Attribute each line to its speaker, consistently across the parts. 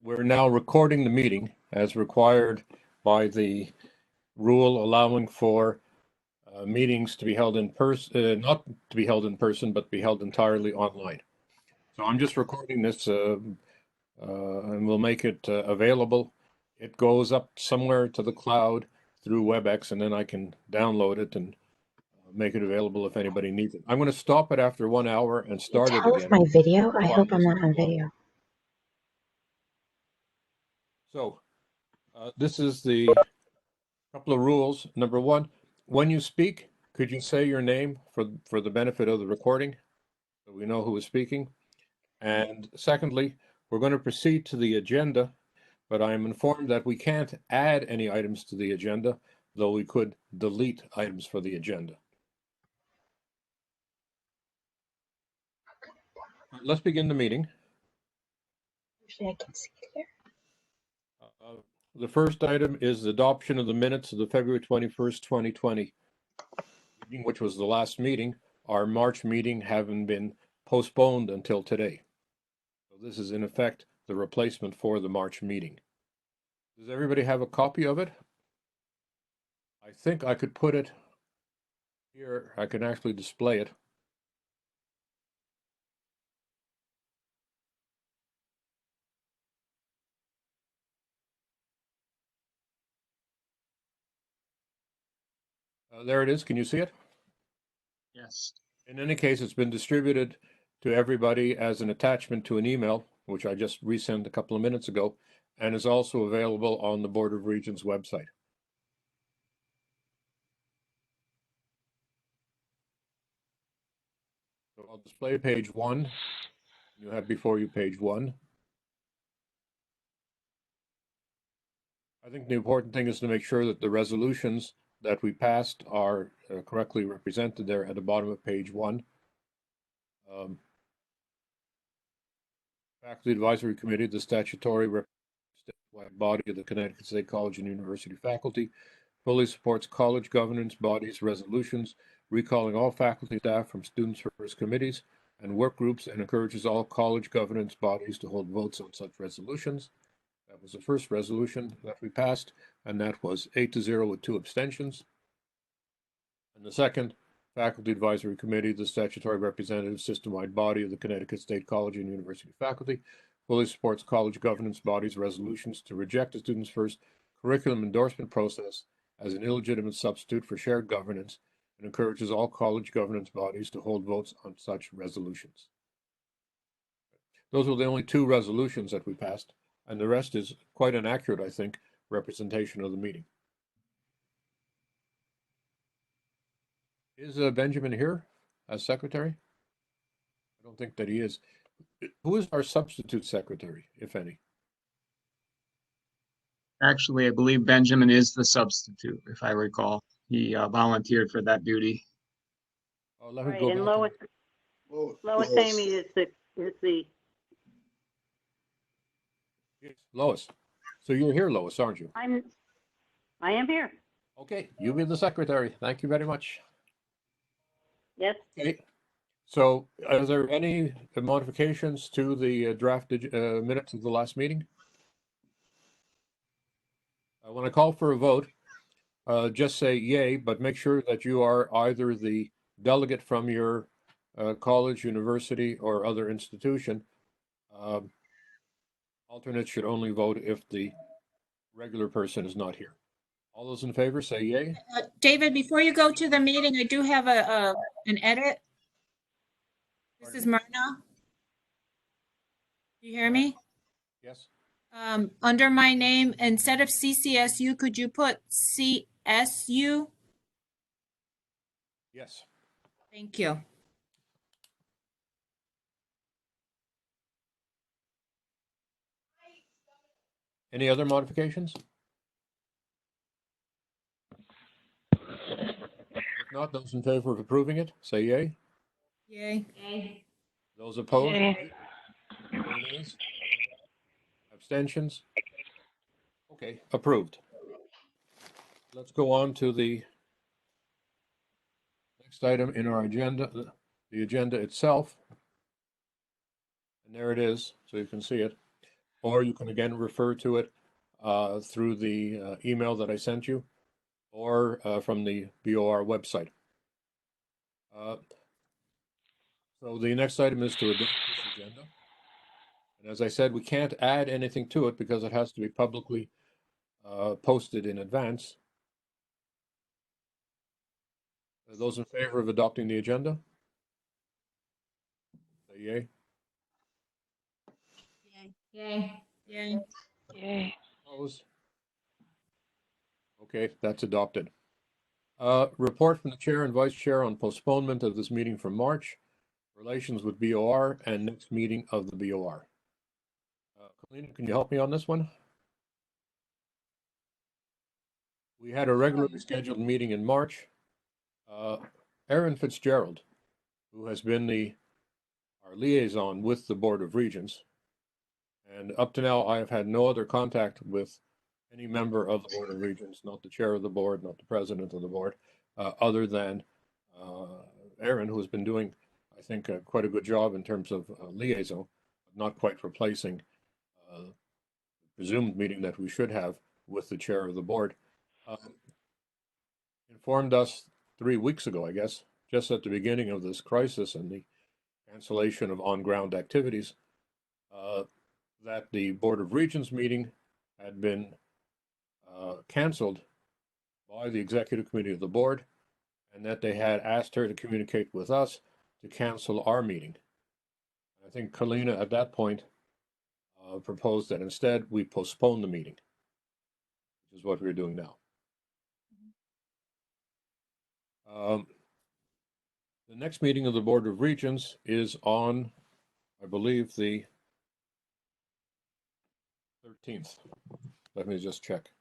Speaker 1: We're now recording the meeting as required by the rule allowing for meetings to be held in person, not to be held in person, but be held entirely online. So I'm just recording this and we'll make it available. It goes up somewhere to the cloud through WebEx, and then I can download it and make it available if anybody needs it. I'm going to stop it after 1 hour and start it again.
Speaker 2: My video? I hope I'm not on video.
Speaker 1: So this is the couple of rules. Number one, when you speak, could you say your name for the benefit of the recording so we know who is speaking? And secondly, we're going to proceed to the agenda, but I am informed that we can't add any items to the agenda, though we could delete items for the agenda. Let's begin the meeting.
Speaker 2: Actually, I can see it here.
Speaker 1: The first item is the adoption of the minutes of the February 21st, 2020 meeting, which was the last meeting. Our March meeting having been postponed until today. So this is in effect the replacement for the March meeting. Does everybody have a copy of it? I think I could put it here. I can actually display it. There it is. Can you see it?
Speaker 3: Yes.
Speaker 1: In any case, it's been distributed to everybody as an attachment to an email, which I just resent a couple of minutes ago, and is also available on the Board of Regents website. So I'll display page 1. You have before you page 1. I think the important thing is to make sure that the resolutions that we passed are correctly represented there at the bottom of page 1. Faculty Advisory Committee, the statutory statewide body of the Connecticut State College and University faculty, fully supports college governance bodies' resolutions, recalling all faculty staff from Students First committees and work groups, and encourages all college governance bodies to hold votes on such resolutions. That was the first resolution that we passed, and that was 8-0 with 2 abstentions. And the second, Faculty Advisory Committee, the statutory representative system-wide body of the Connecticut State College and University faculty, fully supports college governance bodies' resolutions to reject the Students First curriculum endorsement process as an illegitimate substitute for shared governance, and encourages all college governance bodies to hold votes on such resolutions. Those were the only 2 resolutions that we passed, and the rest is quite an accurate, I think, representation of the meeting. Is Benjamin here as secretary? I don't think that he is. Who is our substitute secretary, if any?
Speaker 3: Actually, I believe Benjamin is the substitute, if I recall. He volunteered for that duty.
Speaker 1: Oh, let me
Speaker 4: Right,
Speaker 1: go
Speaker 4: and
Speaker 1: back
Speaker 4: Lois Amy is the
Speaker 1: Lois. So you're here, Lois, aren't you?
Speaker 4: I am here.
Speaker 1: Okay, you be the secretary. Thank you very much.
Speaker 4: Yes.
Speaker 1: Okay. So, are there any modifications to the drafted minutes of the last meeting? When I call for a vote, just say yay, but make sure that you are either the delegate from your college, university, or other institution. Alternates should only vote if the regular person is not here. All those in favor say yay.
Speaker 5: David, before you go to the meeting, I do have an edit. This is Myrna. You hear me?
Speaker 1: Yes.
Speaker 5: Under my name, instead of CCSU, could you put CSU?
Speaker 1: Yes.
Speaker 5: Thank you.
Speaker 1: Any other modifications? If not, those in favor of approving it, say yay.
Speaker 5: Yay.
Speaker 4: Yay.
Speaker 1: Those opposed?
Speaker 4: Yay.
Speaker 1: Nays? Abstentions? Okay, approved. Let's go on to the next item in our agenda, the agenda itself. And there it is, so you can see it. or you can again refer to it through the email that I sent you, or from the BOR website. So the next item is to adopt this agenda. And as I said, we can't add anything to it because it has to be publicly posted in advance. Are those in favor of adopting the agenda? Say yay.
Speaker 5: Yay. Yay.
Speaker 2: Yay.
Speaker 1: Opposed? Okay, that's adopted. Report from the chair and vice chair on postponement of this meeting from March, relations with BOR, and next meeting of the BOR. Colleen, can you help me on this one? We had a regularly scheduled meeting in March. Aaron Fitzgerald, who has been our liaison with the Board of Regents, and up to now I have had no other contact with any member of the Board of Regents, not the chair of the board, not the president of the board, other than Aaron, who has been doing, I think, quite a good job in terms of liaison, not quite replacing the presumed meeting that we should have with the chair of the board. Informed us 3 weeks ago, I guess, just at the beginning of this crisis and the cancellation of on-ground activities, that the Board of Regents meeting had been canceled by the executive committee of the board, and that they had asked her to communicate with us to cancel our meeting. I think Kalina at that point proposed that instead we postpone the meeting, which is what we're doing now. The next meeting of the Board of Regents is on, I believe, the 13th. Let me just check.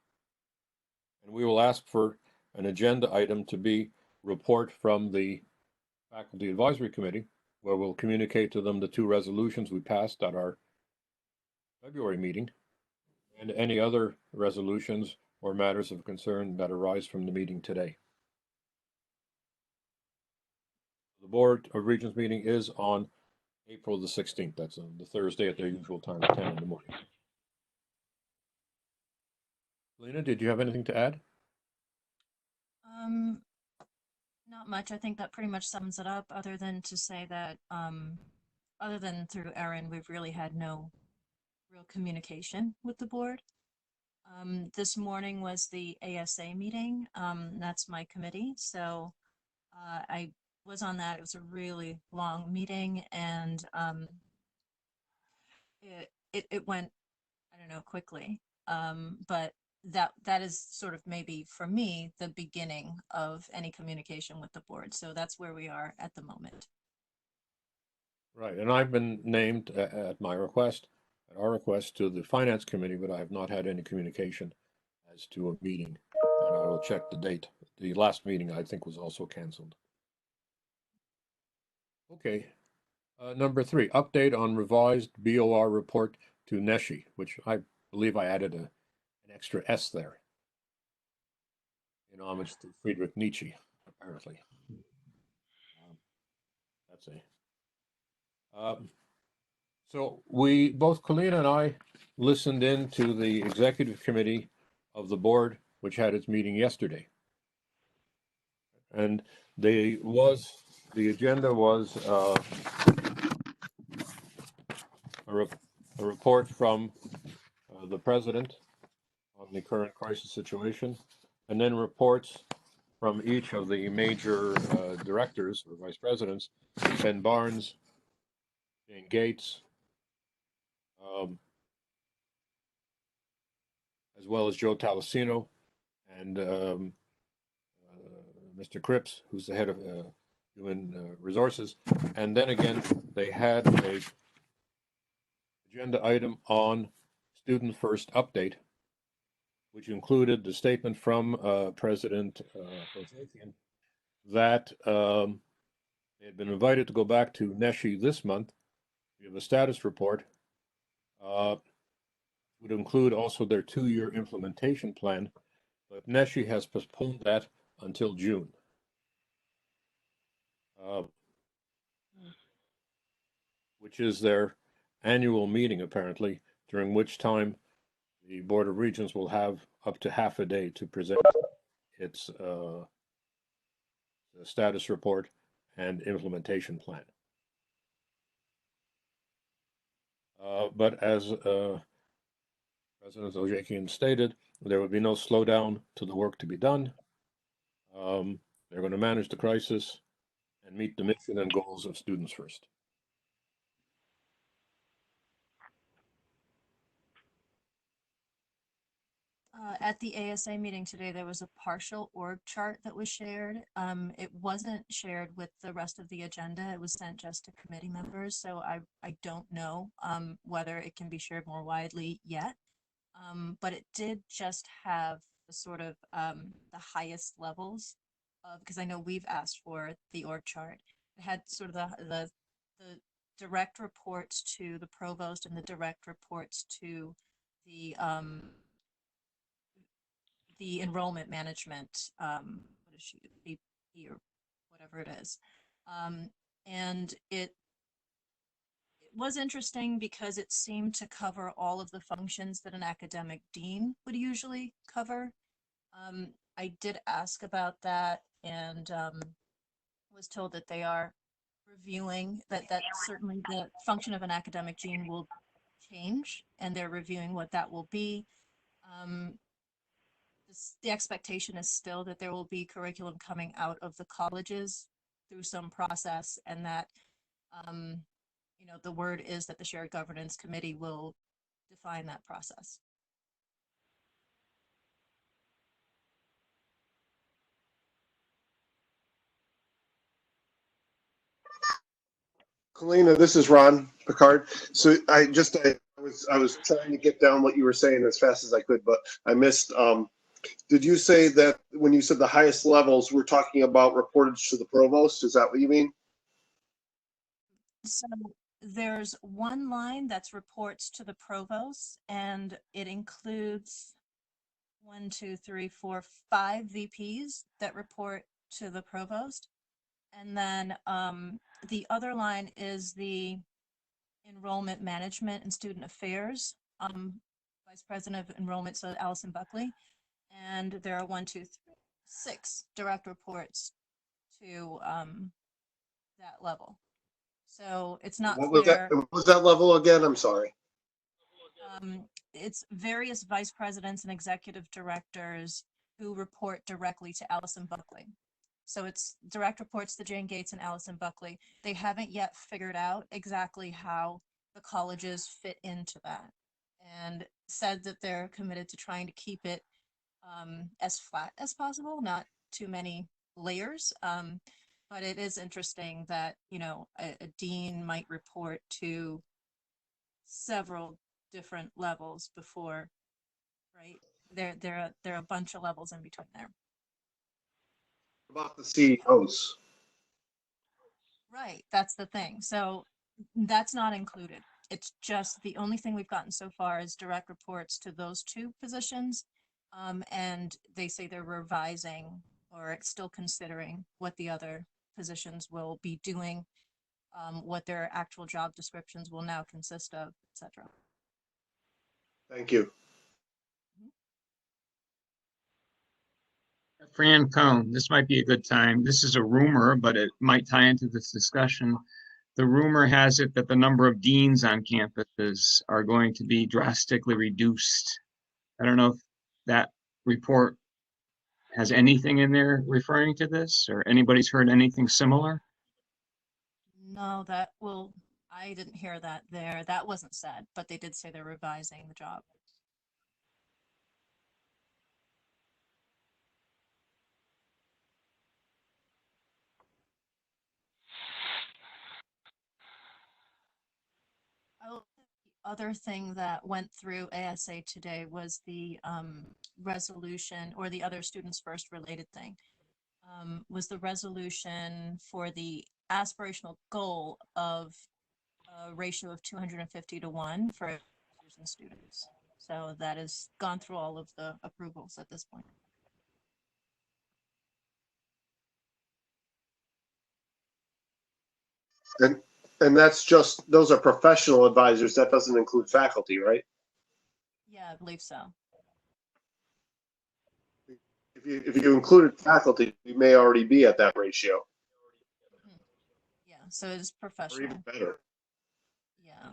Speaker 1: And we will ask for an agenda item to be report from the Faculty Advisory Committee, where we'll communicate to them the 2 resolutions we passed at our February meeting, and any other resolutions or matters of concern that arise from the meeting today. The Board of Regents meeting is on April the 16th. That's the Thursday at their usual time at 10 in the morning. Lena, did you have anything to add?
Speaker 6: Not much. I think that pretty much sums it up, other than to say that, other than through Erin, we've really had no real communication with the board. This morning was the ASA meeting. That's my committee. So I was on that. It was a really long meeting, and it went, I don't know, quickly. But that is sort of maybe for me the beginning of any communication with the board. So that's where we are at the moment.
Speaker 1: Right, and I've been named at my request, at our request, to the Finance Committee, but I have not had any communication as to a meeting, and I will check the date. The last meeting, I think, was also canceled. Okay, number 3, update on revised BOR report to NESHI, which I believe I added an extra S there, in homage to Friedrich Nietzsche, apparently. That's a... So both Colleen and I listened in to the executive committee of the board, which had its meeting yesterday. And the agenda was a report from the president on the current crisis situation, and then reports from each of the major directors or vice presidents, Ben Barnes, Jane Gates, as well as Joe Talasino and Mr. Cripps, who's the head of Human Resources. And then again, they had a agenda item on Student First Update, which included the statement from President Hosakian that they had been invited to go back to NESHI this month. We have a status report. Would include also their 2-year implementation plan, but NESHI has postponed that until June. Which is their annual meeting, apparently, during which time the Board of Regents will have up to half a day to present its status report and implementation plan. But as President Ojekian stated, there will be no slowdown to the work to be done. They're going to manage the crisis and meet the mission and goals of Students First.
Speaker 6: At the ASA meeting today, there was a partial org chart that was shared. It wasn't shared with the rest of the agenda. It was sent just to committee members. So I don't know whether it can be shared more widely yet. But it did just have the sort of the highest levels of, because I know we've asked for the org chart. It had sort of the direct reports to the provost and the direct reports to the enrollment management, what is she, BP or whatever it is. And it was interesting because it seemed to cover all of the functions that an academic dean would usually cover. I did ask about that and was told that they are reviewing that certainly the function of an academic dean will change and they're reviewing what that will be. The expectation is still that there will be curriculum coming out of the colleges through some process, and that you know, the word is that the Shared Governance Committee will define that process.
Speaker 7: Kalina, this is Ron Picard. So I was trying to get down what you were saying as fast as I could, but I missed. Did you say that when you said the highest levels, we're talking about reported to the provost? Is that what you mean?
Speaker 6: So there's one line that's reports to the provost, and it includes 1, 2, 3, 4, 5 VPs that report to the provost. And then the other line is the enrollment management and student affairs vice president of enrollment, so Allison Buckley. And there are 1, 2, 3, 6 direct reports to that level. So it's not clear.
Speaker 7: What was that level again? I'm sorry.
Speaker 6: It's various vice presidents and executive directors who report directly to Allison Buckley. So it's direct reports to Jane Gates and Allison Buckley. They haven't yet figured out exactly how the colleges fit into that, and said that they're committed to trying to keep it as flat as possible, not too many layers. But it is interesting that, you know, a dean might report to several different levels before, right? There are a bunch of levels in between there.
Speaker 7: About the CEOs.
Speaker 6: Right, that's the thing. So that's not included. It's just the only thing we've gotten so far is direct reports to those 2 positions. And they say they're revising or still considering what the other positions will be doing, what their actual job descriptions will now consist of, etc.
Speaker 7: Thank you.
Speaker 3: Fran Cone, this might be a good time. This is a rumor, but it might tie into this discussion. The rumor has it that the number of deans on campuses are going to be drastically reduced. I don't know if that report has anything in there referring to this, or anybody's heard anything similar?
Speaker 6: No, I didn't hear that there. That wasn't said, but they did say they're revising the job. Oh, the other thing that went through ASA today was the resolution, or the other Students First related thing, was the resolution for the aspirational goal of a ratio of 250 to 1 for teachers and students. So that has gone through all of the approvals at this point.
Speaker 7: And that's just, those are professional advisors. That doesn't include faculty, right?
Speaker 6: Yeah, I believe so.
Speaker 7: If you included faculty, we may already be at that ratio,
Speaker 6: Yeah, so it's
Speaker 7: or
Speaker 6: professional.
Speaker 7: even better.
Speaker 6: Yeah.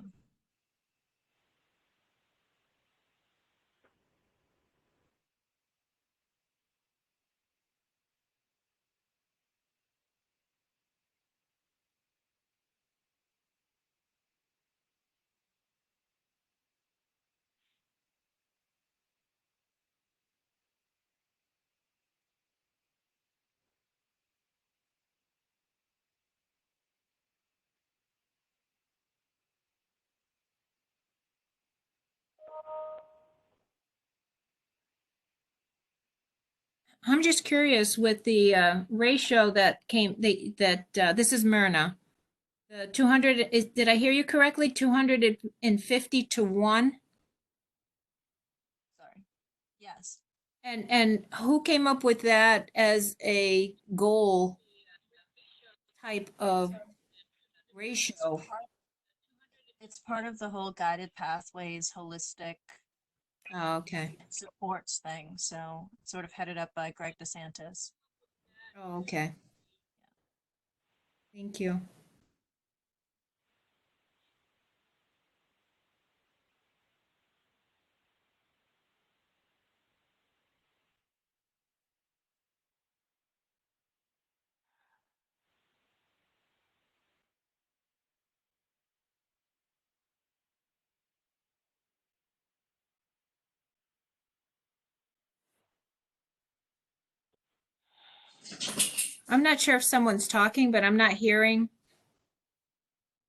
Speaker 5: I'm just curious with the ratio that this is Myrna. The 200 is, did I hear you correctly? 250 to 1?
Speaker 6: Sorry. Yes.
Speaker 5: And who came up with that as a goal type of ratio?
Speaker 6: It's part of the whole guided pathways, holistic
Speaker 5: Oh, okay.
Speaker 6: supports thing. So it's sort of headed up by Greg DeSantis.
Speaker 5: Oh, okay. Thank you. I'm not sure if someone's talking, but I'm not hearing.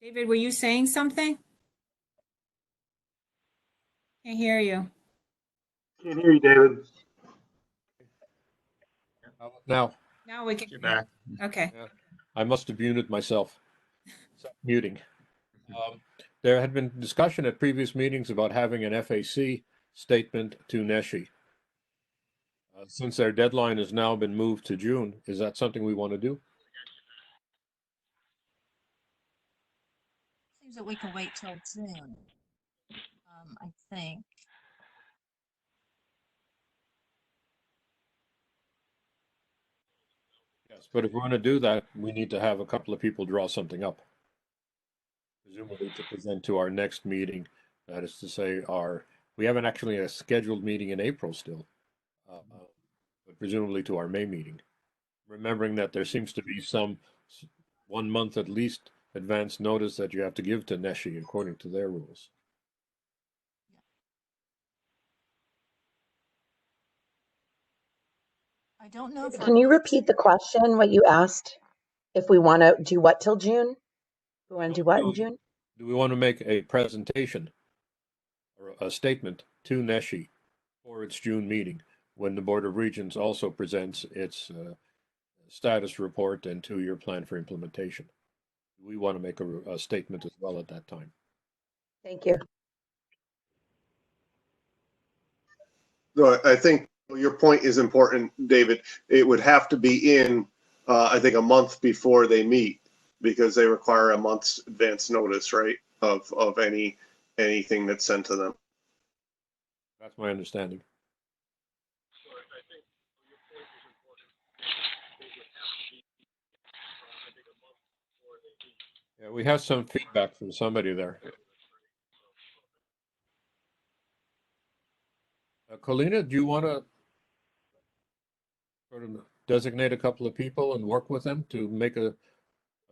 Speaker 5: David, were you saying something? Can't hear you.
Speaker 8: Can't hear you, David.
Speaker 1: How about now?
Speaker 5: Now we can.
Speaker 3: You're back.
Speaker 5: Okay.
Speaker 1: Yeah, I must have muted myself. Muting. There had been discussion at previous meetings about having an FAC statement to NESHE. Since their deadline has now been moved to June, is that something we want to do?
Speaker 6: Seems that we can wait till June. I think.
Speaker 1: Yes, but if we're going to do that, we need to have a couple of people draw something up, presumably to present to our next meeting. That is to say, we haven't actually a scheduled meeting in April still, but presumably to our May meeting. Remembering that there seems to be some 1 month at least advance notice that you have to give to NESHE according to their rules.
Speaker 6: I don't know if
Speaker 2: Can you repeat the question, what you asked? If we want to do what till June? We want to do what in June?
Speaker 1: Do we want to make a presentation or a statement to NESHE for its June meeting when the Board of Regents also presents its status report and 2-year plan for implementation? We want to make a statement as well at that time.
Speaker 2: Thank you.
Speaker 7: No, I think your point is important, David. It would have to be in, I think, a month before they meet, because they require a month's advance notice, right, of anything that's sent to them.
Speaker 1: That's my understanding. Yeah, we have some feedback from somebody there. Colina, do you want to sort of designate a couple of people and work with them to make a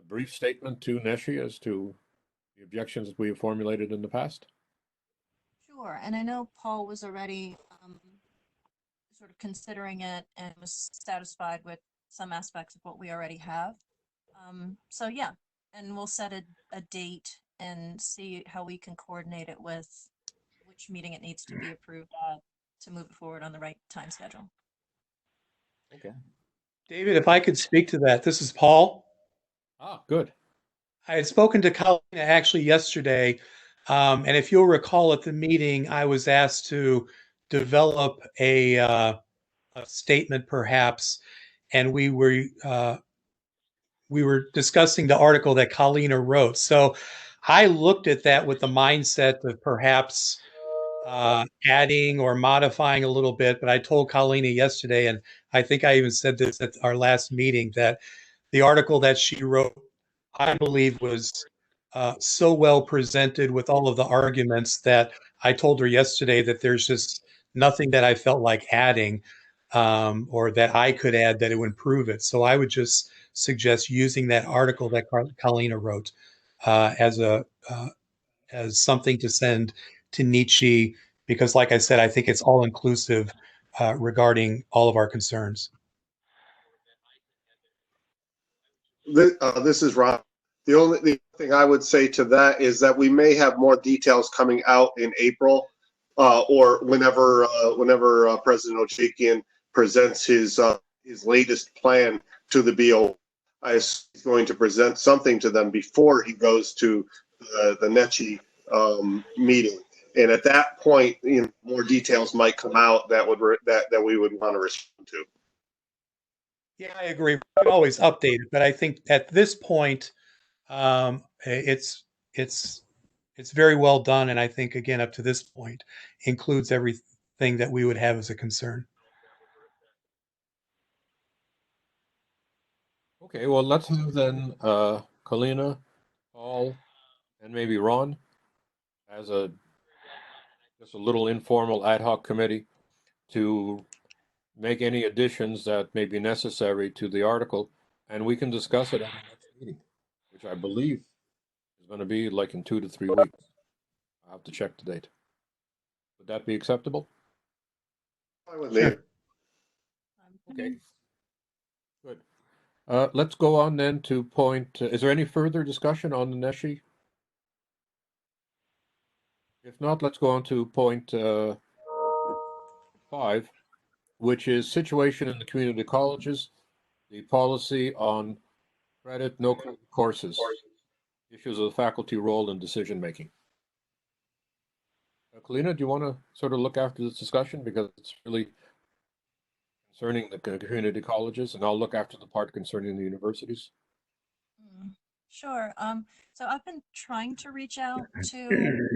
Speaker 1: brief statement to NESHE as to the objections that we have formulated in the past?
Speaker 6: Sure, and I know Paul was already sort of considering it and was satisfied with some aspects of what we already have. So yeah, and we'll set a date and see how we can coordinate it with which meeting it needs to be approved at to move it forward on the right time schedule.
Speaker 1: Okay.
Speaker 8: David, if I could speak to that, this is Paul.
Speaker 1: Ah, good.
Speaker 8: I had spoken to Colleen actually yesterday, and if you'll recall at the meeting, I was asked to develop a statement, perhaps, and we were discussing the article that Colleen wrote. So I looked at that with the mindset of perhaps adding or modifying a little bit, but I told Colleen yesterday, and I think I even said this at our last meeting, that the article that she wrote, I believe, was so well presented with all of the arguments that I told her yesterday that there's just nothing that I felt like adding or that I could add that it would improve it. So I would just suggest using that article that Colleen wrote as as something to send to Nietzsche, because, like I said, I think it's all inclusive regarding all of our concerns.
Speaker 7: This is Ron. The thing I would say to that is that we may have more details coming out in April, or whenever President Ochekian presents his latest plan to the BO. He's going to present something to them before he goes to the NECHI meeting, and at that point, more details might come out that we would want to respond to.
Speaker 8: Yeah, I agree. We can always update it, but I think at this point, it's very well done, and I think again up to this point includes everything that we would have as a concern.
Speaker 1: Okay, well, let's have then Kalina, Paul, and maybe Ron as just a little informal ad hoc committee to make any additions that may be necessary to the article, and we can discuss it at the next meeting, which I believe is going to be like in 2 to 3 weeks. I'll have to check the date. Would that be acceptable?
Speaker 7: Fine with me.
Speaker 1: Okay, good. Let's go on then to point, is there any further discussion on the NESHI? If not, let's go on to point 5, which is situation in the community colleges, the policy on credit, no credit courses, issues of the faculty role in decision making. Kalina, do you want to sort of look after this discussion, because it's really concerning the community colleges, and I'll look after the part concerning the universities.
Speaker 6: Sure. So I've been trying to reach out to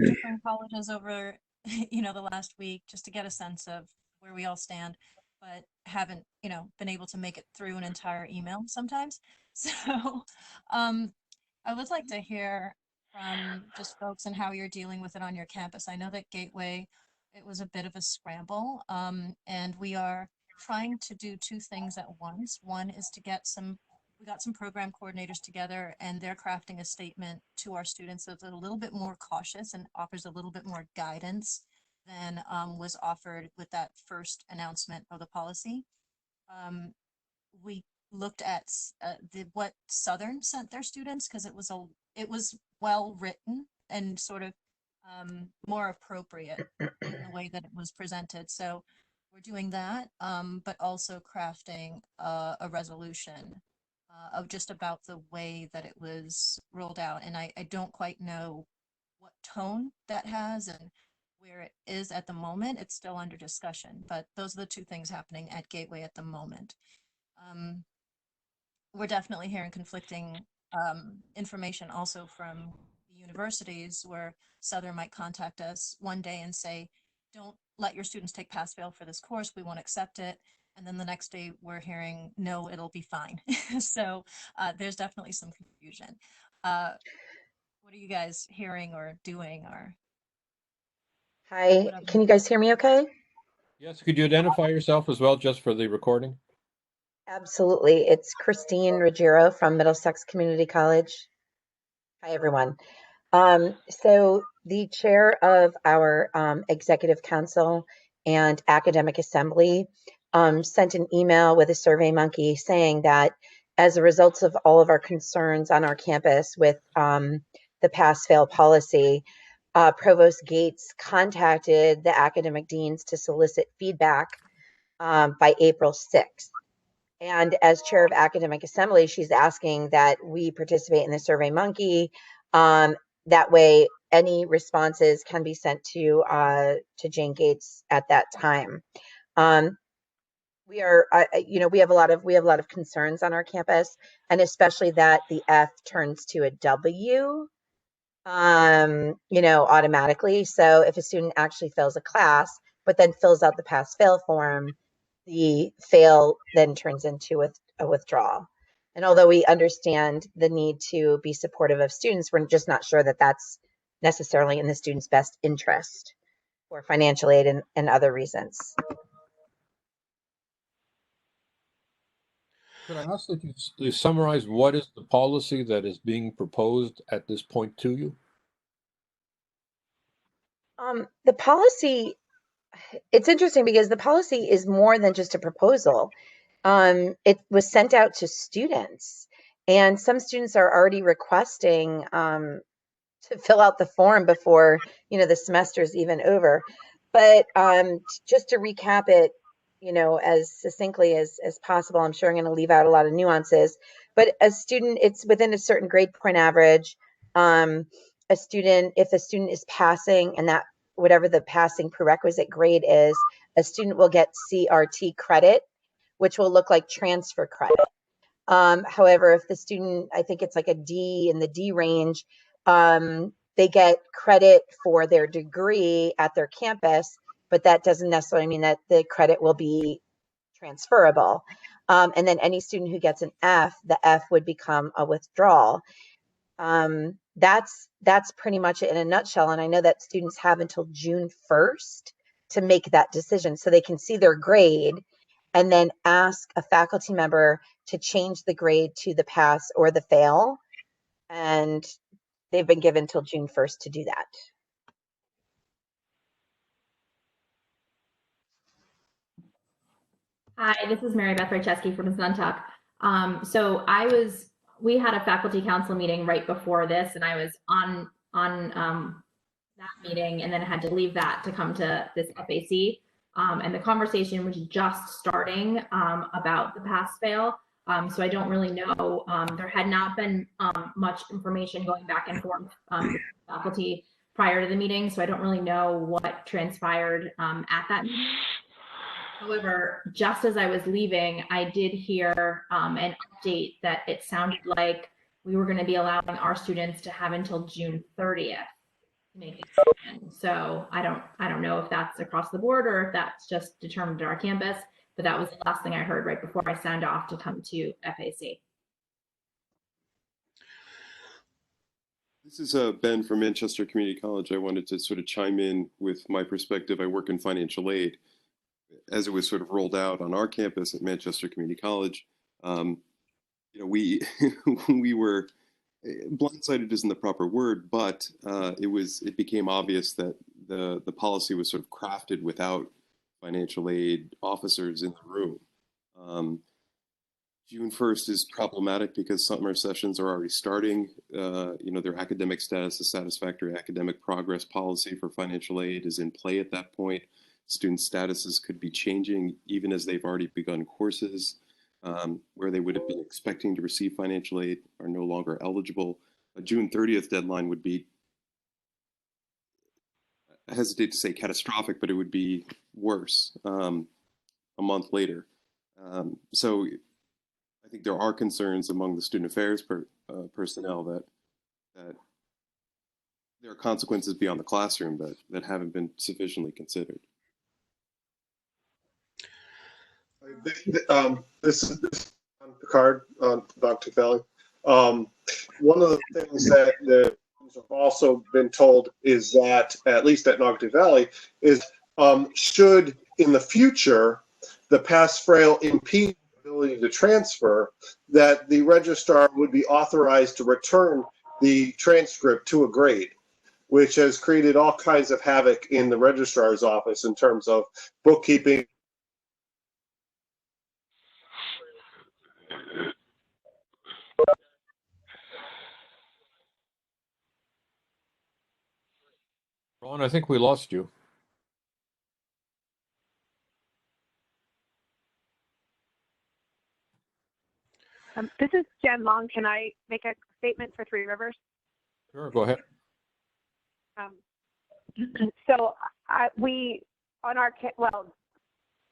Speaker 6: different colleges over, the last week, just to get a sense of where we all stand, but haven't, been able to make it through an entire email sometimes. So, I would like to hear from just folks and how you're dealing with it on your campus. I know that Gateway, it was a bit of a scramble, and we are trying to do two things at once. One is to we got some program coordinators together, and they're crafting a statement to our students that's a little bit more cautious and offers a little bit more guidance than was offered with that first announcement of the policy. We looked at what Southern sent their students, because it was well written and sort of more appropriate in the way that it was presented. So we're doing that, but also crafting a resolution of just about the way that it was rolled out. And I don't quite know what tone that has and where it is at the moment. It's still under discussion, but those are the two things happening at Gateway at the moment. We're definitely hearing conflicting information also from the universities, where Southern might contact us one day and say, don't let your students take pass fail for this course, we won't accept it. And then the next day we're hearing, no, it'll be fine. So there's definitely some confusion. What are you guys hearing or doing? Or
Speaker 2: Hi, can you guys hear me okay?
Speaker 1: Yes, could you identify yourself as well, just for the recording?
Speaker 2: Absolutely. It's Christine Ruggiero from Middlesex Community College. Hi, everyone. So the chair of our executive council and academic assembly sent an email with a survey monkey saying that as a result of all of our concerns on our campus with the pass-fail policy, Provost Gates contacted the academic deans to solicit feedback by April 6th. And as chair of academic assembly, she's asking that we participate in the survey monkey. That way, any responses can be sent to Jane Gates at that time. We are, we have a lot of concerns on our campus, and especially that the F turns to a W automatically. So if a student actually fails a class, but then fills out the pass fail form, the fail then turns into a withdrawal. And although we understand the need to be supportive of students, we're just not sure that that's necessarily in the student's best interest for financial aid and other reasons.
Speaker 1: Could I ask that you summarize what is the policy that is being proposed at this point to you?
Speaker 2: The policy, it's interesting because the policy is more than just a proposal. It was sent out to students, and some students are already requesting to fill out the form before the semester is even over. But just to recap it, as succinctly as possible, I'm sure I'm going to leave out a lot of nuances. But a student, it's within a certain grade point average. If a student is passing, and that whatever the passing prerequisite grade is, a student will get CRT credit, which will look like transfer credit. However, if the student, I think it's like a D in the D range, they get credit for their degree at their campus, but that doesn't necessarily mean that the credit will be transferable. And then any student who gets an F, the F would become a withdrawal. That's pretty much it in a nutshell. And I know that students have until June 1st to make that decision, so they can see their grade and then ask a faculty member to change the grade to the pass or the fail. And they've been given till June 1st to do that.
Speaker 9: Hi, this is Mary Beth Rycheski from Suntuck. We had a faculty council meeting right before this, and I was on that meeting, and then I had to leave that to come to this FAC. And the conversation was just starting about the pass fail. So I don't really know. There had not been much information going back and forth with faculty prior to the meeting, so I don't really know what transpired at that meeting. However, just as I was leaving, I did hear an update that it sounded like we were going to be allowing our students to have until June 30th to make a decision. So I don't know if that's across the board or if that's just determined at our campus, but that was the last thing I heard right before I signed off to come to FAC.
Speaker 10: This is Ben from Manchester Community College. I wanted to sort of chime in with my perspective. I work in financial aid. As it was sort of rolled out on our campus at Manchester Community College, we we were blindsided isn't the proper word, but it became obvious that the policy was sort of crafted without financial aid officers in the room. June 1st is problematic because summer sessions are already starting. Their academic status, the satisfactory academic progress policy for financial aid is in play at that point. Student statuses could be changing even as they've already begun courses where they would have been expecting to receive financial aid are no longer eligible. A June 30th deadline would be, I hesitate to say catastrophic, but it would be worse a month later. So I think there are concerns among the student affairs personnel that there are consequences beyond the classroom that haven't been sufficiently considered.
Speaker 7: This is Picard on Dr. Valley. One of the things that the have also been told is that, at least at Naugatuck Valley, is should in the future the pass-fail impede the ability to transfer, that the registrar would be authorized to return the transcript to a grade, which has created all kinds of havoc in the registrar's office in terms of bookkeeping.
Speaker 1: Ron, I think we lost you.
Speaker 11: This is Jen Long. Can I make a statement for Three Rivers?
Speaker 1: Sure, go ahead.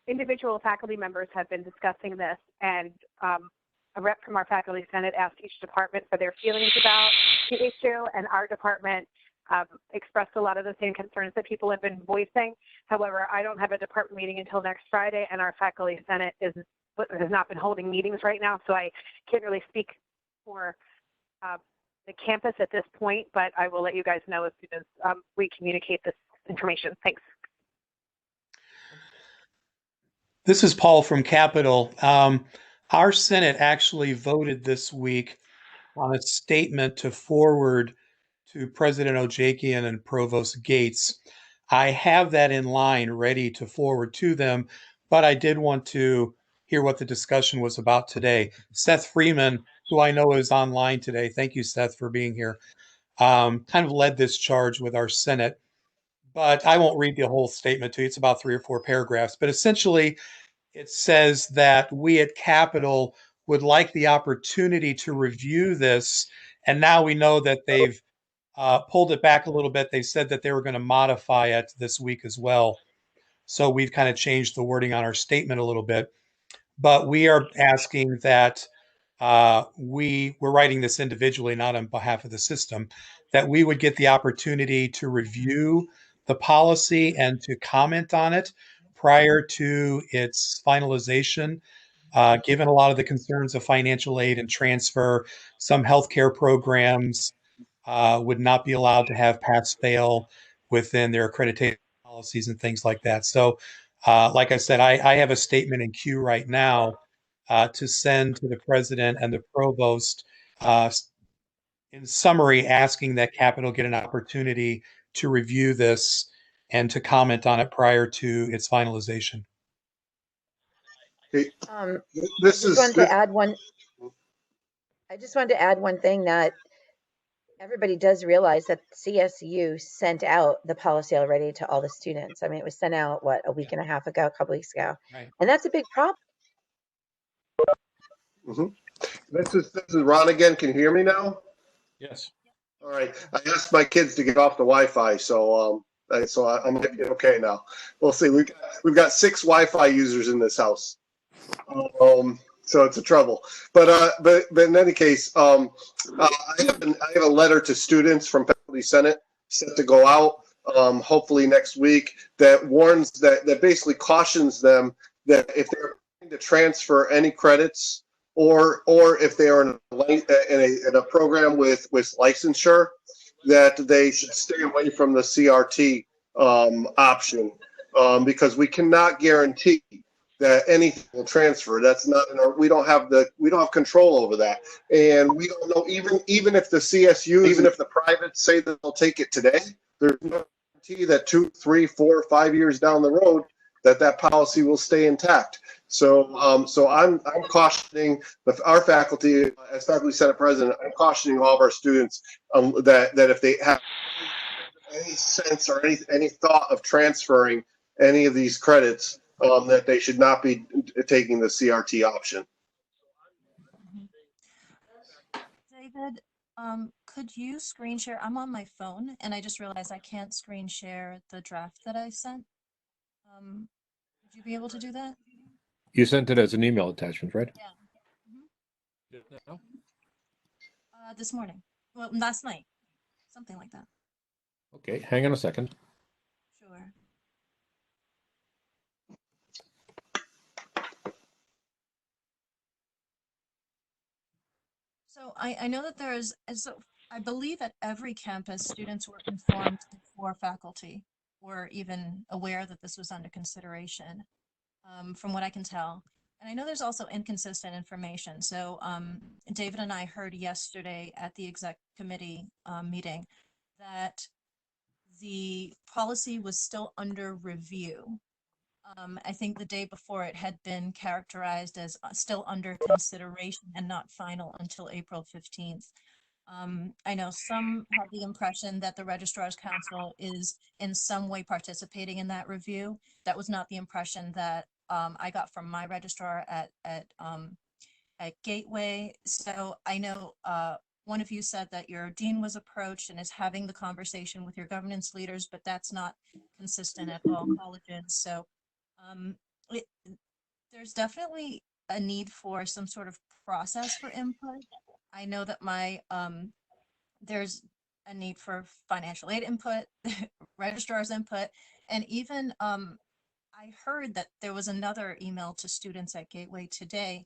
Speaker 11: Individual faculty members have been discussing this, and a rep from our faculty senate asked each department for their feelings about the issue, and our department expressed a lot of the same concerns that people have been voicing. However, I don't have a department meeting until next Friday, and our faculty senate has not been holding meetings right now, so I can't really speak for the campus at this point, but I will let you guys know as soon as we communicate this information. Thanks.
Speaker 8: This is Paul from Capitol. Our Senate actually voted this week on a statement to forward to President Ojakian and Provost Gates. I have that in line ready to forward to them, but I did want to hear what the discussion was about today. Seth Freeman, who I know is online today, thank you, Seth, for being here, kind of led this charge with our Senate. But I won't read the whole statement to you. It's about 3 or 4 paragraphs. But essentially, it says that we at Capitol would like the opportunity to review this. And now we know that they've pulled it back a little bit. They said that they were going to modify it this week as well. So we've kind of changed the wording on our statement a little bit. But we are asking that we're writing this individually, not on behalf of the system, that we would get the opportunity to review the policy and to comment on it prior to its finalization. Given a lot of the concerns of financial aid and transfer, some healthcare programs would not be allowed to have pass-fail within their accreditation policies and things like that. So, like I said, I have a statement in queue right now to send to the president and the provost in summary, asking that Capitol get an opportunity to review this and to comment on it prior to its finalization.
Speaker 7: Okay,
Speaker 2: I
Speaker 7: this
Speaker 2: just
Speaker 7: is
Speaker 2: wanted to add one. I just wanted to add one thing that everybody does realize that CSU sent out the policy already to all the students. I mean, it was sent out, what, a week and a half ago, a couple weeks ago.
Speaker 8: Right.
Speaker 2: And that's a big problem.
Speaker 7: this is Ron again. Can you hear me now?
Speaker 1: Yes.
Speaker 7: All right. I asked my kids to get off the Wi-Fi, so I'm okay now. We'll see. We've got 6 Wi-Fi users in this house, so it's a trouble. But in any case, I have a letter to students from Faculty Senate set to go out hopefully next week that warns that basically cautions them that if they're going to transfer any credits or if they are in a program with licensure, that they should stay away from the CRT option because we cannot guarantee that anything will transfer. That's not we don't have control over that, and we don't know even if the CSUs, even if the privates say that they'll take it today, there's no guarantee that 2, 3, 4, 5 years down the road that policy will stay intact. So I'm cautioning our faculty, as Faculty Senate President, I'm cautioning all of our students that if they have any sense or any thought of transferring any of these credits, that they should not be taking the CRT option.
Speaker 6: David, could you screen share? I'm on my phone and I just realized I can't screen share the draft that I sent. Would you be able to do that?
Speaker 1: You sent it as an email attachment, right?
Speaker 6: Yeah. This morning. Well, last night. Something like that.
Speaker 1: Okay, hang on a second.
Speaker 6: Sure. So I know that I believe at every campus, students were informed before faculty were even aware that this was under consideration, from what I can tell. And I know there's also inconsistent information. So David and I heard yesterday at the exec committee meeting that the policy was still under review. I think the day before it had been characterized as still under consideration and not final until April 15th. I know some have the impression that the Registrar's Council is in some way participating in that review. That was not the impression that I got from my registrar at Gateway. So I know one of you said that your dean was approached and is having the conversation with your governance leaders, but that's not consistent at all colleges. So there's definitely a need for some sort of process for input. I know that my there's a need for financial aid input, registrar's input, and even I heard that there was another email to students at Gateway today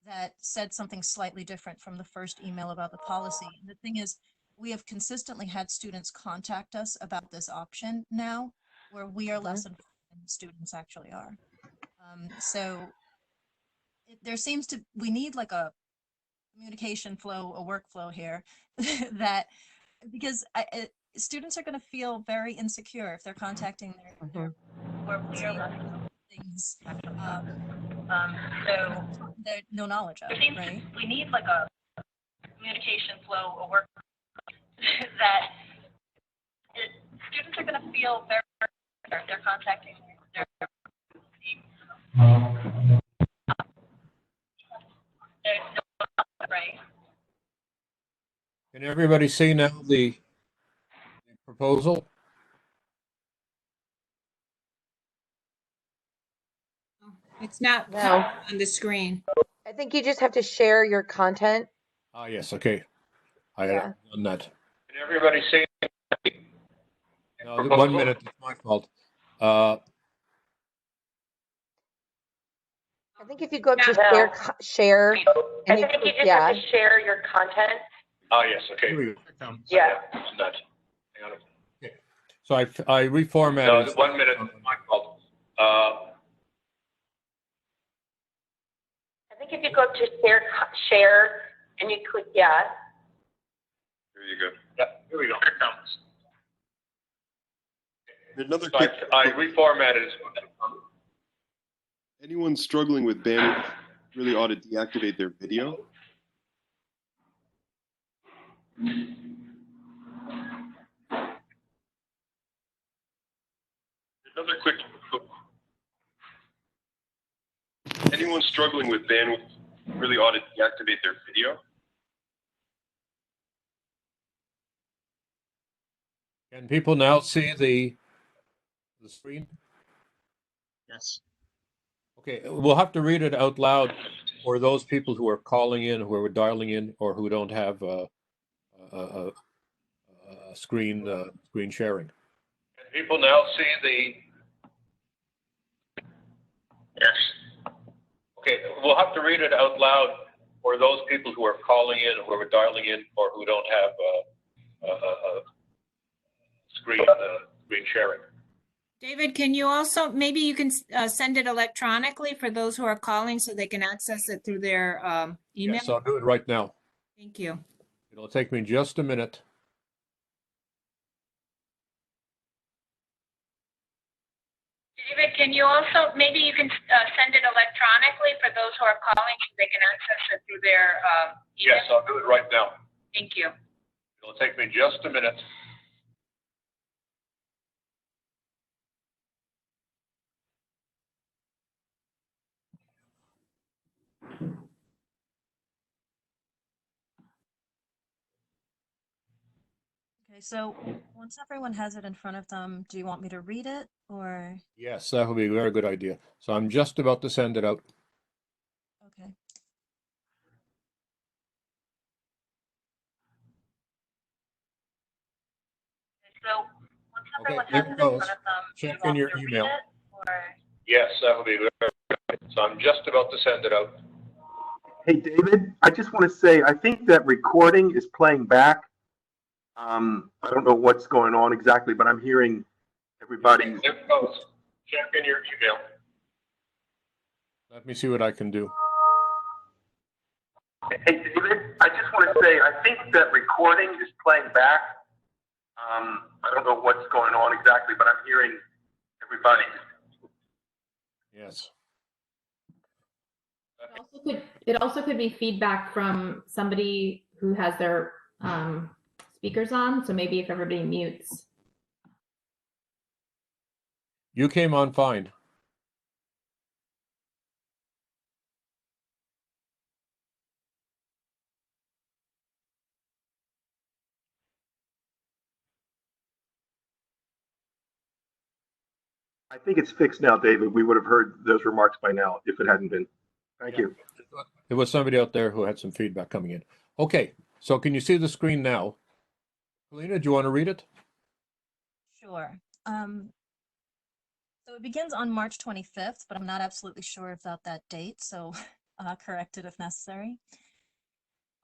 Speaker 6: that said something slightly different from the first email about the policy. The thing is, we have consistently had students contact us about this option now, where we are less informed than the students actually are. So there seems to, we need like a communication flow, a workflow here that, because students are going to feel very insecure if they're contacting their things. So there's no knowledge of, right? We need like a communication flow, a work that students are going to feel very if they're contacting their there's no, right?
Speaker 1: Can everybody see now the proposal?
Speaker 5: It's not
Speaker 2: No.
Speaker 5: on the screen.
Speaker 2: I think you just have to share your content.
Speaker 1: Ah, yes, okay. I
Speaker 2: Yeah.
Speaker 1: have done that. Can everybody see? No, 1 minute, it's my fault.
Speaker 2: I think if you go up to share, and you click, yeah.
Speaker 12: Share your content.
Speaker 1: Ah, yes, okay.
Speaker 3: Here we go.
Speaker 12: Yeah.
Speaker 1: That. Hang on. Okay. So I reformatted. No, 1 minute, it's my fault.
Speaker 12: I think if you go up to share and you click yes.
Speaker 1: Here you go. Yeah, here we go. Here it comes.
Speaker 10: Another
Speaker 1: So
Speaker 10: quick,
Speaker 1: I reformatted it.
Speaker 10: anyone struggling with bandwidth really ought to deactivate their video.
Speaker 1: Another quick. Anyone struggling with bandwidth really ought to deactivate their video. Can people now see the screen?
Speaker 3: Yes.
Speaker 1: Okay, we'll have to read it out loud for those people who are calling in, who are dialing in, or who don't have screen sharing. Can people now see the? Yes. Okay, we'll have to read it out loud for those people who are calling in, who are dialing in, or who don't have screen sharing.
Speaker 5: David, can you also, maybe you can send it electronically for those who are calling so they can access it through their email?
Speaker 1: Yes, I'll do it right now.
Speaker 5: Thank you.
Speaker 1: It'll take me just a minute.
Speaker 12: David, can you also, maybe you can send it electronically for those who are calling so they can access it through their email?
Speaker 1: Yes, I'll do it right now.
Speaker 12: Thank you.
Speaker 1: It'll take me just a minute.
Speaker 6: Okay, so once everyone has it in front of them, do you want me to read it or?
Speaker 1: Yes, that would be a very good idea. So I'm just about to send it out.
Speaker 6: Okay.
Speaker 12: So once
Speaker 1: Okay,
Speaker 12: everyone
Speaker 1: here
Speaker 12: has
Speaker 1: it
Speaker 12: it in
Speaker 1: goes.
Speaker 12: front of them, do you
Speaker 1: Check
Speaker 12: want
Speaker 1: in
Speaker 12: me
Speaker 1: your
Speaker 12: to read
Speaker 1: email.
Speaker 12: it or?
Speaker 1: Yes, that would be very good. So I'm just about to send it out.
Speaker 13: Hey, David, I just want to say, I think that recording is playing back. I don't know what's going on exactly, but I'm hearing everybody.
Speaker 1: There it goes. Check in your email. Let me see what I can do.
Speaker 13: Hey, David, I just want to say, I think that recording is playing back. I don't know what's going on exactly, but I'm hearing everybody.
Speaker 1: Yes.
Speaker 9: It also could be feedback from somebody who has their speakers on. So maybe if everybody mutes.
Speaker 1: You came on fine.
Speaker 13: I think it's fixed now, David. We would have heard those remarks by now if it hadn't been. Thank you.
Speaker 1: There was somebody out there who had some feedback coming in. Okay, so can you see the screen now? Helena, do you want to read it?
Speaker 6: Sure. So it begins on March 25th, but I'm not absolutely sure about that date, so correct it if necessary.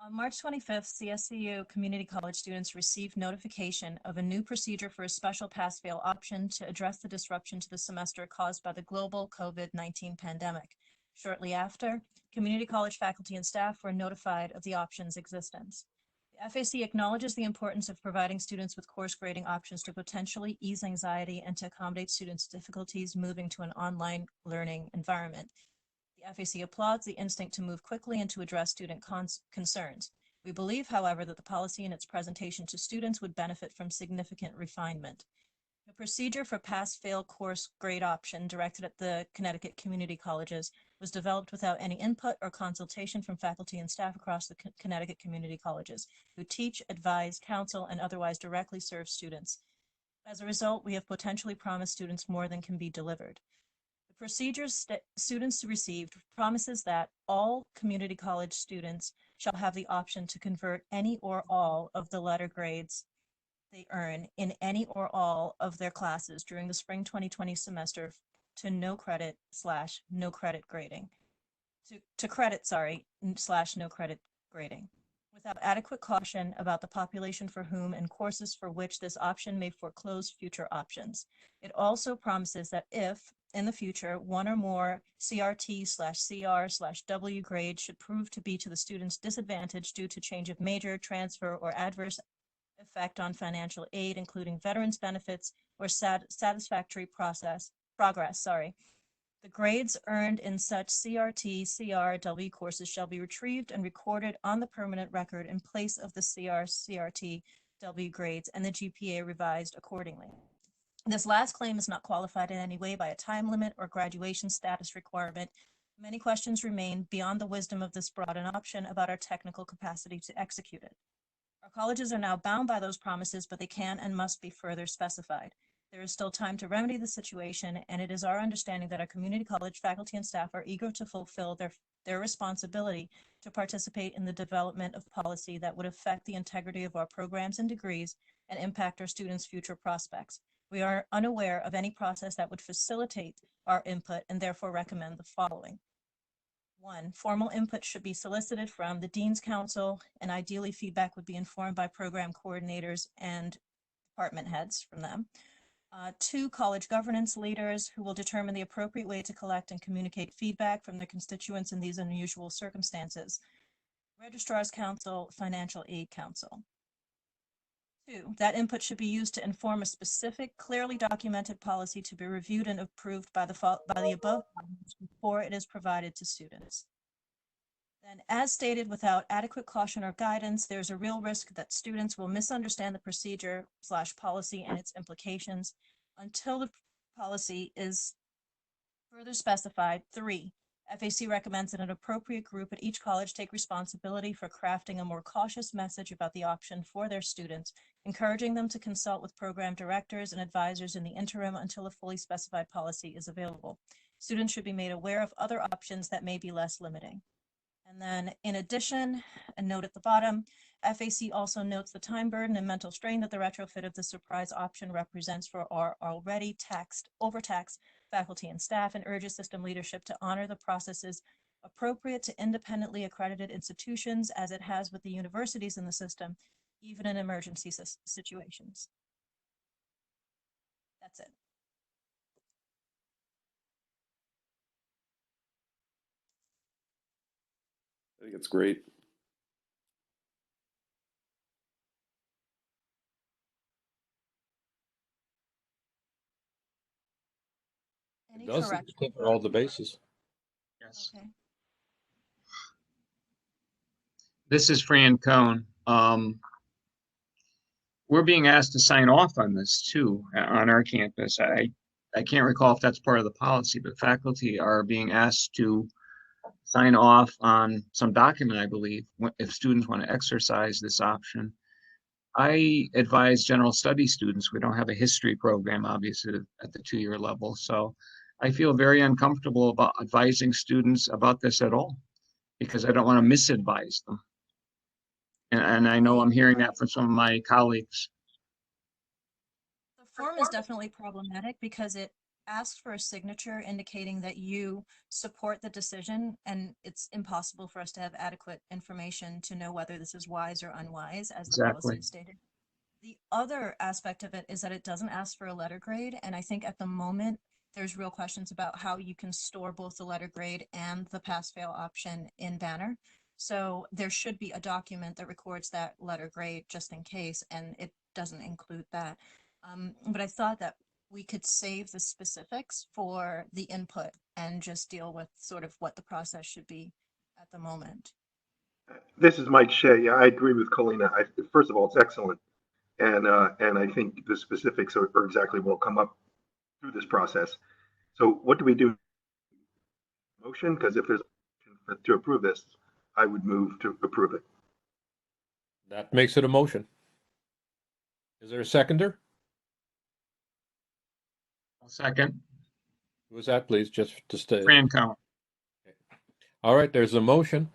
Speaker 6: On March 25th, CSCU Community College students received notification of a new procedure for a special pass-fail option to address the disruption to the semester caused by the global COVID-19 pandemic. Shortly after, community college faculty and staff were notified of the option's existence. The FAC acknowledges the importance of providing students with course grading options to potentially ease anxiety and to accommodate students' difficulties moving to an online learning environment. The FAC applauds the instinct to move quickly and to address student concerns. We believe, however, that the policy in its presentation to students would benefit from significant refinement. The procedure for pass-fail course grade option directed at the Connecticut community colleges was developed without any input or consultation from faculty and staff across the Connecticut community colleges who teach, advise, counsel, and otherwise directly serve students. As a result, we have potentially promised students more than can be delivered. The procedures students received promises that all community college students shall have the option to convert any or all of the letter grades they earn in any or all of their classes during the spring 2020 semester to no credit / no credit grading. To credit, / no credit grading, without adequate caution about the population for whom and courses for which this option may foreclose future options. It also promises that if, in the future, one or more CRT/CR/W grade should prove to be to the student's disadvantage due to change of major, transfer, or adverse effect on financial aid, including veterans benefits or satisfactory progress, the grades earned in such CRT/CR/W courses shall be retrieved and recorded on the permanent record in place of the CR/CRT/W grades and the GPA revised accordingly. This last claim is not qualified in any way by a time limit or graduation status requirement. Many questions remain beyond the wisdom of this broad an option about our technical capacity to execute it. Our colleges are now bound by those promises, but they can and must be further specified. There is still time to remedy the situation, and it is our understanding that our community college faculty and staff are eager to fulfill their responsibility to participate in the development of policy that would affect the integrity of our programs and degrees and impact our students' future prospects. We are unaware of any process that would facilitate our input and therefore recommend the following. 1, formal input should be solicited from the Dean's Council, and ideally feedback would be informed by program coordinators and department heads from them. 2, college governance leaders who will determine the appropriate way to collect and communicate feedback from their constituents in these unusual circumstances. Registrar's Council, Financial Aid Council. 2, that input should be used to inform a specific, clearly documented policy to be reviewed and approved by the above before it is provided to students. Then, as stated, without adequate caution or guidance, there's a real risk that students will misunderstand the procedure/policy and its implications until the policy is further specified. 3, FAC recommends that an appropriate group at each college take responsibility for crafting a more cautious message about the option for their students, encouraging them to consult with program directors and advisors in the interim until a fully specified policy is available. Students should be made aware of other options that may be less limiting. And then, in addition, a note at the bottom, FAC also notes the time burden and mental strain that the retrofit of the surprise option represents for our already overtaxed faculty and staff, and urges system leadership to honor the processes appropriate to independently accredited institutions as it has with the universities in the system, even in emergency situations. That's it.
Speaker 10: I think it's great.
Speaker 1: It does cover all the bases.
Speaker 3: Yes.
Speaker 6: Okay.
Speaker 3: This is Fran Cohn. We're being asked to sign off on this too on our campus. I can't recall if that's part of the policy, but faculty are being asked to sign off on some document, I believe, if students want to exercise this option. I advise general studies students. We don't have a history program, obviously, at the 2-year level. So I feel very uncomfortable about advising students about this at all, because I don't want to misadvise them. And I know I'm hearing that from some of my colleagues.
Speaker 6: form is definitely problematic because it asks for a signature indicating that you support the decision, and it's impossible for us to have adequate information to know whether this is wise or unwise, as the policy
Speaker 3: Exactly.
Speaker 6: is stated. The other aspect of it is that it doesn't ask for a letter grade, and I think at the moment there's real questions about how you can store both the letter grade and the pass-fail option in Banner. So there should be a document that records that letter grade just in case, and it doesn't include that. But I thought that we could save the specifics for the input and just deal with sort of what the process should be at the moment.
Speaker 13: This is Mike Shea. Yeah, I agree with Colina. First of all, it's excellent. And I think the specifics are exactly what will come up through this process. So what do we do? Motion? Because if there's a motion to approve this, I would move to approve it.
Speaker 1: That makes it a motion. Is there a seconder?
Speaker 3: I'll second.
Speaker 1: Who is that, please, just to stay?
Speaker 3: Franco.
Speaker 1: All right, there's a motion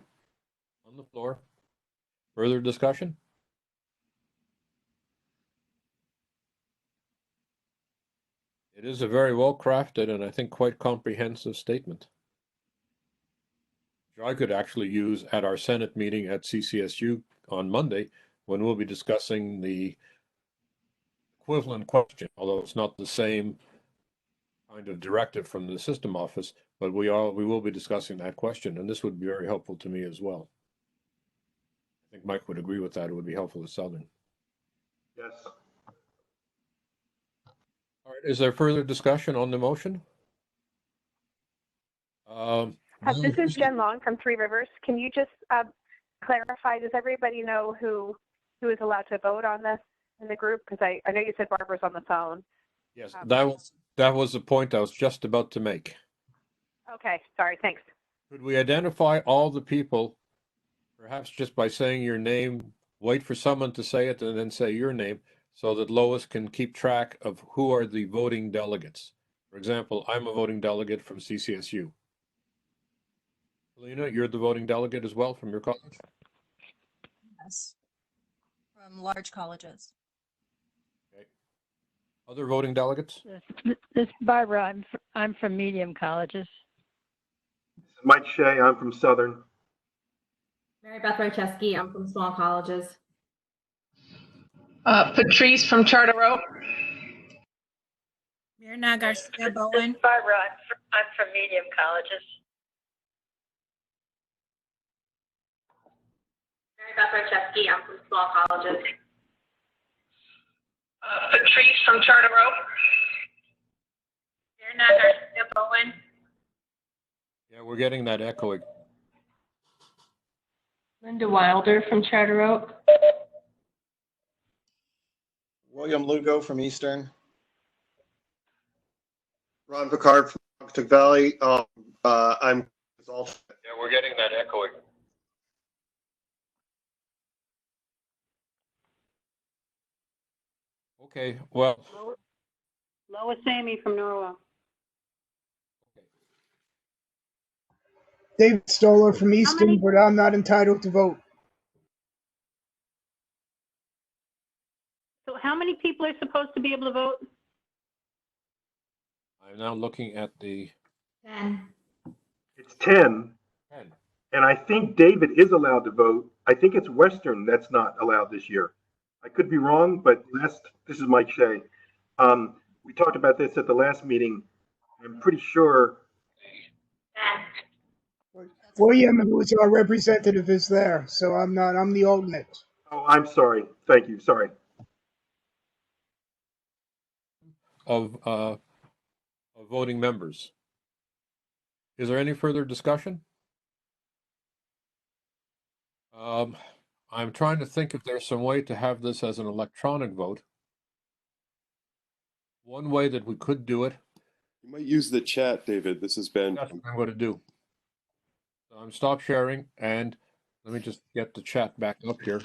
Speaker 1: on the floor. Further discussion? It is a very well crafted and I think quite comprehensive statement, which I could actually use at our Senate meeting at CCSU on Monday when we'll be discussing the equivalent question, although it's not the same kind of directive from the system office, but we will be discussing that question, and this would be very helpful to me as well. I think Mike would agree with that. It would be helpful to Southern.
Speaker 13: Yes.
Speaker 1: All right, is there further discussion on the motion?
Speaker 11: This is Jen Long from Three Rivers. Can you just clarify, does everybody know who is allowed to vote on this in the group? Because I know you said Barbara's on the phone.
Speaker 1: Yes, that was the point I was just about to make.
Speaker 11: Okay, sorry, thanks.
Speaker 1: Could we identify all the people, perhaps just by saying your name, wait for someone to say it and then say your name, so that Lois can keep track of who are the voting delegates? For example, I'm a voting delegate from CCSU. Lena, you're the voting delegate as well from your college?
Speaker 6: Yes, from large colleges.
Speaker 1: Okay. Other voting delegates?
Speaker 14: This is Barbara. I'm from medium colleges.
Speaker 13: Mike Shea. I'm from Southern.
Speaker 9: Mary Beth Rychesky, I'm from small colleges.
Speaker 12: Patrice from Charter Oak.
Speaker 5: Mirna Garcia Bowen.
Speaker 14: Barbara. I'm from medium colleges.
Speaker 9: Mary Beth Rychesky, I'm from small colleges.
Speaker 12: Patrice from Charter Oak.
Speaker 9: Mirna Garcia Bowen.
Speaker 1: Yeah, we're getting that echoing.
Speaker 12: Linda Wilder from Charter Oak.
Speaker 15: William Lugo from Eastern.
Speaker 7: Ron Picard from Arctic Valley. I'm also.
Speaker 1: Yeah, we're getting that echoing. Okay, well.
Speaker 4: Lois Amy from Norwell.
Speaker 16: David Stoller from Easton, but I'm not entitled to vote.
Speaker 4: So how many people are supposed to be able to vote?
Speaker 1: I'm now looking at the
Speaker 9: 10.
Speaker 13: It's 10.
Speaker 1: 10.
Speaker 13: And I think David is allowed to vote. I think it's Western that's not allowed this year. I could be wrong, but this is Mike Shea. We talked about this at the last meeting. I'm pretty sure.
Speaker 16: William, who is our representative, is there, so I'm not. I'm the alternate.
Speaker 13: Oh, I'm sorry. Thank you. Sorry.
Speaker 1: Of voting members. Is there any further discussion? I'm trying to think if there's some way to have this as an electronic vote. One way that we could do it.
Speaker 10: You might use the chat, David. This has been.
Speaker 1: That's what I'm going to do. So I'm stop sharing and let me just get the chat back up here.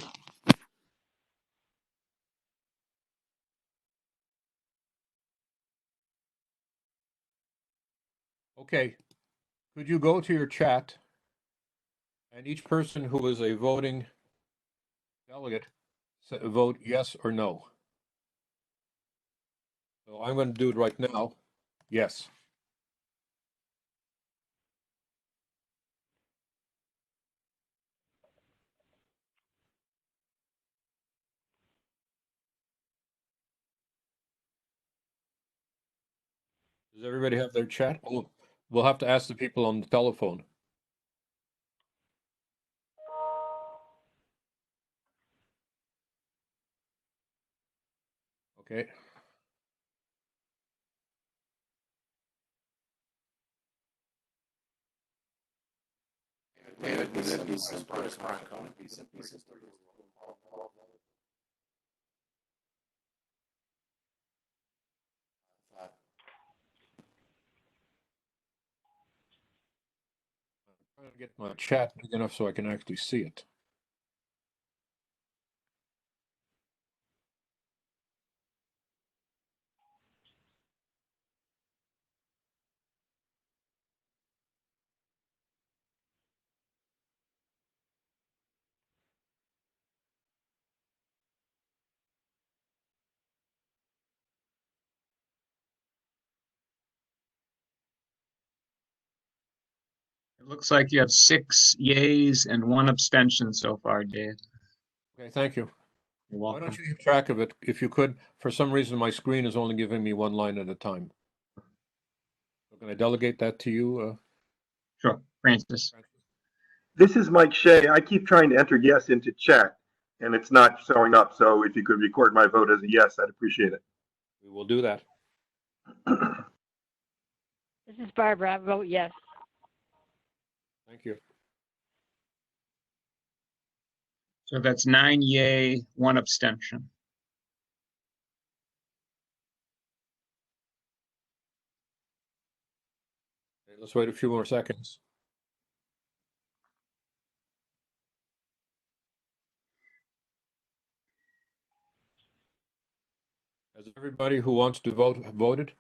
Speaker 1: Okay, could you go to your chat and each person who is a voting delegate vote yes or no? So I'm going to do it right now. Yes. Does everybody have their chat? Oh, we'll have to ask the people on the telephone. Okay. I'm trying to get my chat big enough so I can actually see it.
Speaker 3: It looks like you have 6 yays and 1 abstention so far, Dave.
Speaker 1: Okay, thank you.
Speaker 3: You're
Speaker 1: Why
Speaker 3: welcome.
Speaker 1: don't you keep track of it? If you could, for some reason, my screen is only giving me one line at a time. So can I delegate that to you?
Speaker 3: Sure, Francis.
Speaker 13: This is Mike Shea. I keep trying to enter yes into chat, and it's not showing up. So if you could record my vote as a yes, I'd appreciate it.
Speaker 1: We will do that.
Speaker 14: This is Barbara. I vote yes.
Speaker 1: Thank you.
Speaker 3: So that's 9 yay, 1 abstention.
Speaker 1: Okay, let's wait a few more seconds. Has everybody who wants to vote voted?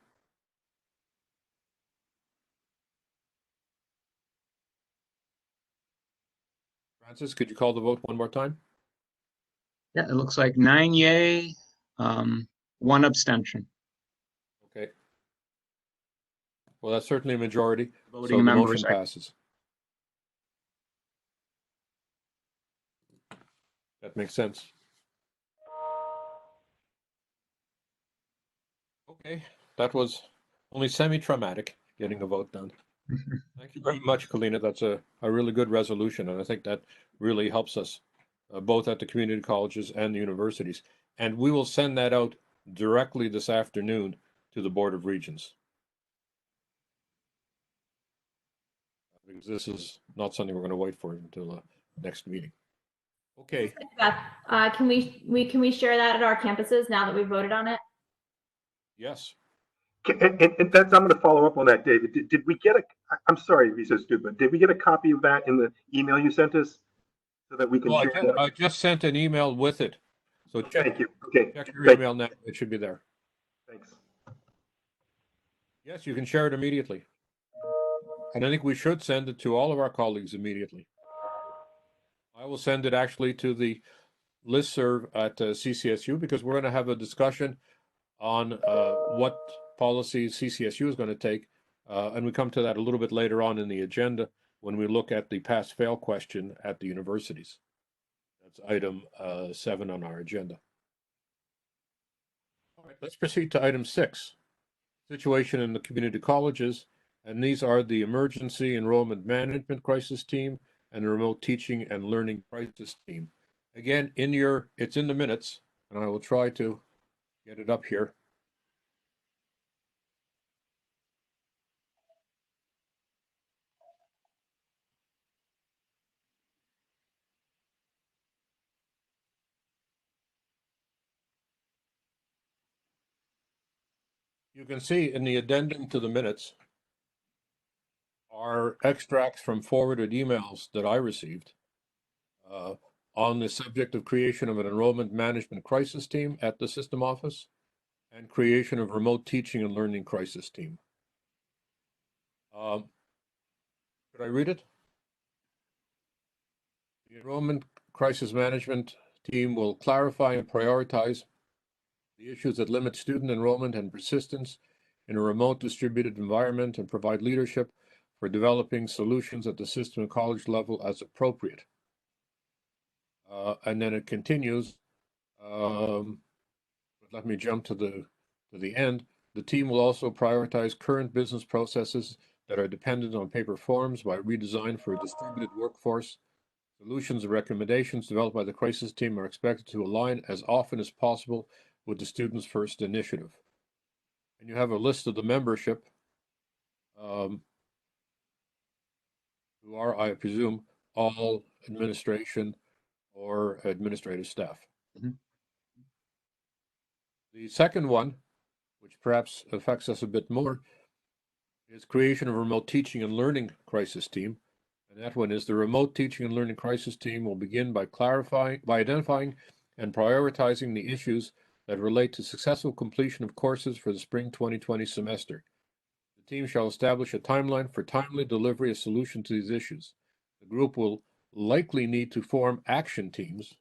Speaker 1: Francis, could you call the vote one more time?
Speaker 3: Yeah, it looks like 9 yay, 1 abstention.
Speaker 1: Okay. Well, that's certainly a majority,
Speaker 3: Voting
Speaker 1: so the
Speaker 3: members,
Speaker 1: motion passes. That makes sense. Okay, that was only semi-traumatic, getting a vote done. Thank you very much, Kalina. That's a really good resolution, and I think that really helps us, both at the community colleges and the universities. And we will send that out directly this afternoon to the Board of Regents. Because this is not something we're going to wait for until next meeting. Okay.
Speaker 9: Beth, can we share that at our campuses now that we voted on it?
Speaker 1: Yes.
Speaker 13: And that's, I'm going to follow up on that, David. Did we get I'm sorry to be so stupid. Did we get a copy of that in the email you sent us so that we can
Speaker 1: Well,
Speaker 13: share that?
Speaker 1: I just sent an email with it. So
Speaker 13: Thank you. Okay.
Speaker 1: Check your email now. It should be there.
Speaker 13: Thanks.
Speaker 1: Yes, you can share it immediately. And I think we should send it to all of our colleagues immediately. I will send it actually to the listserv at CCSU because we're going to have a discussion on what policies CCSU is going to take. And we come to that a little bit later on in the agenda when we look at the pass-fail question at the universities. That's item 7 on our agenda. All right, let's proceed to item 6, situation in the community colleges. And these are the Emergency Enrollment Management Crisis Team and the Remote Teaching and Learning Crisis Team. Again, it's in the minutes, and I will try to get it up here. You can see in the addendum to the minutes are extracts from forwarded emails that I received on the subject of creation of an enrollment management crisis team at the system office and creation of remote teaching and learning crisis team. Could I read it? The enrollment crisis management team will clarify and prioritize the issues that limit student enrollment and persistence in a remote distributed environment, and provide leadership for developing solutions at the system and college level as appropriate. And then it continues. Let me jump to the end. The team will also prioritize current business processes that are dependent on paper forms by redesign for a distributed workforce. Solutions and recommendations developed by the crisis team are expected to align as often as possible with the Students First initiative. And you have a list of the membership, who are, I presume, all administration or administrative staff.
Speaker 3: Mm-hmm.
Speaker 1: The second one, which perhaps affects us a bit more, is creation of a remote teaching and learning crisis team. And that one is the remote teaching and learning crisis team will begin by identifying and prioritizing the issues that relate to successful completion of courses for the spring 2020 semester. The team shall establish a timeline for timely delivery of solutions to these issues. The group will likely need to form action teams,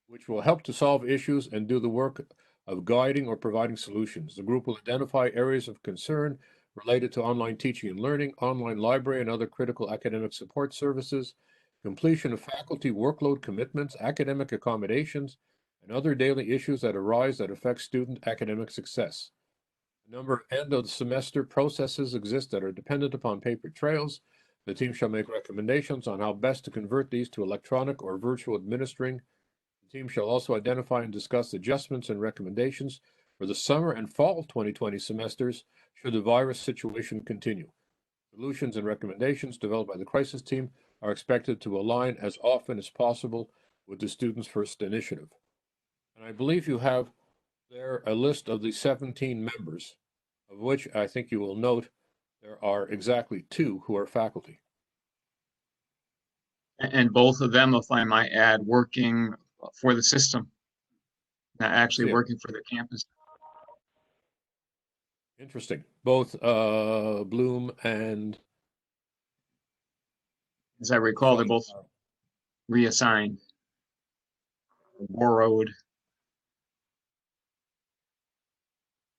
Speaker 1: which will help to solve issues and do the work of guiding or providing solutions. The group will identify areas of concern related to online teaching and learning, online library, and other critical academic support services, completion of faculty workload commitments, academic accommodations, and other daily issues that arise that affect student academic success. A number of end of the semester processes exist that are dependent upon paper trails. The team shall make recommendations on how best to convert these to electronic or virtual administering. The team shall also identify and discuss adjustments and recommendations for the summer and fall 2020 semesters should the virus situation continue. Solutions and recommendations developed by the crisis team are expected to align as often as possible with the Students First initiative. And I believe you have there a list of the 17 members, of which I think you will note there are exactly 2 who are faculty.
Speaker 3: And both of them, if I might add, working for the system, not actually working for the campus.
Speaker 1: Interesting. Both Bloom and,
Speaker 3: as I recall, they're both reassigned. Borrowed.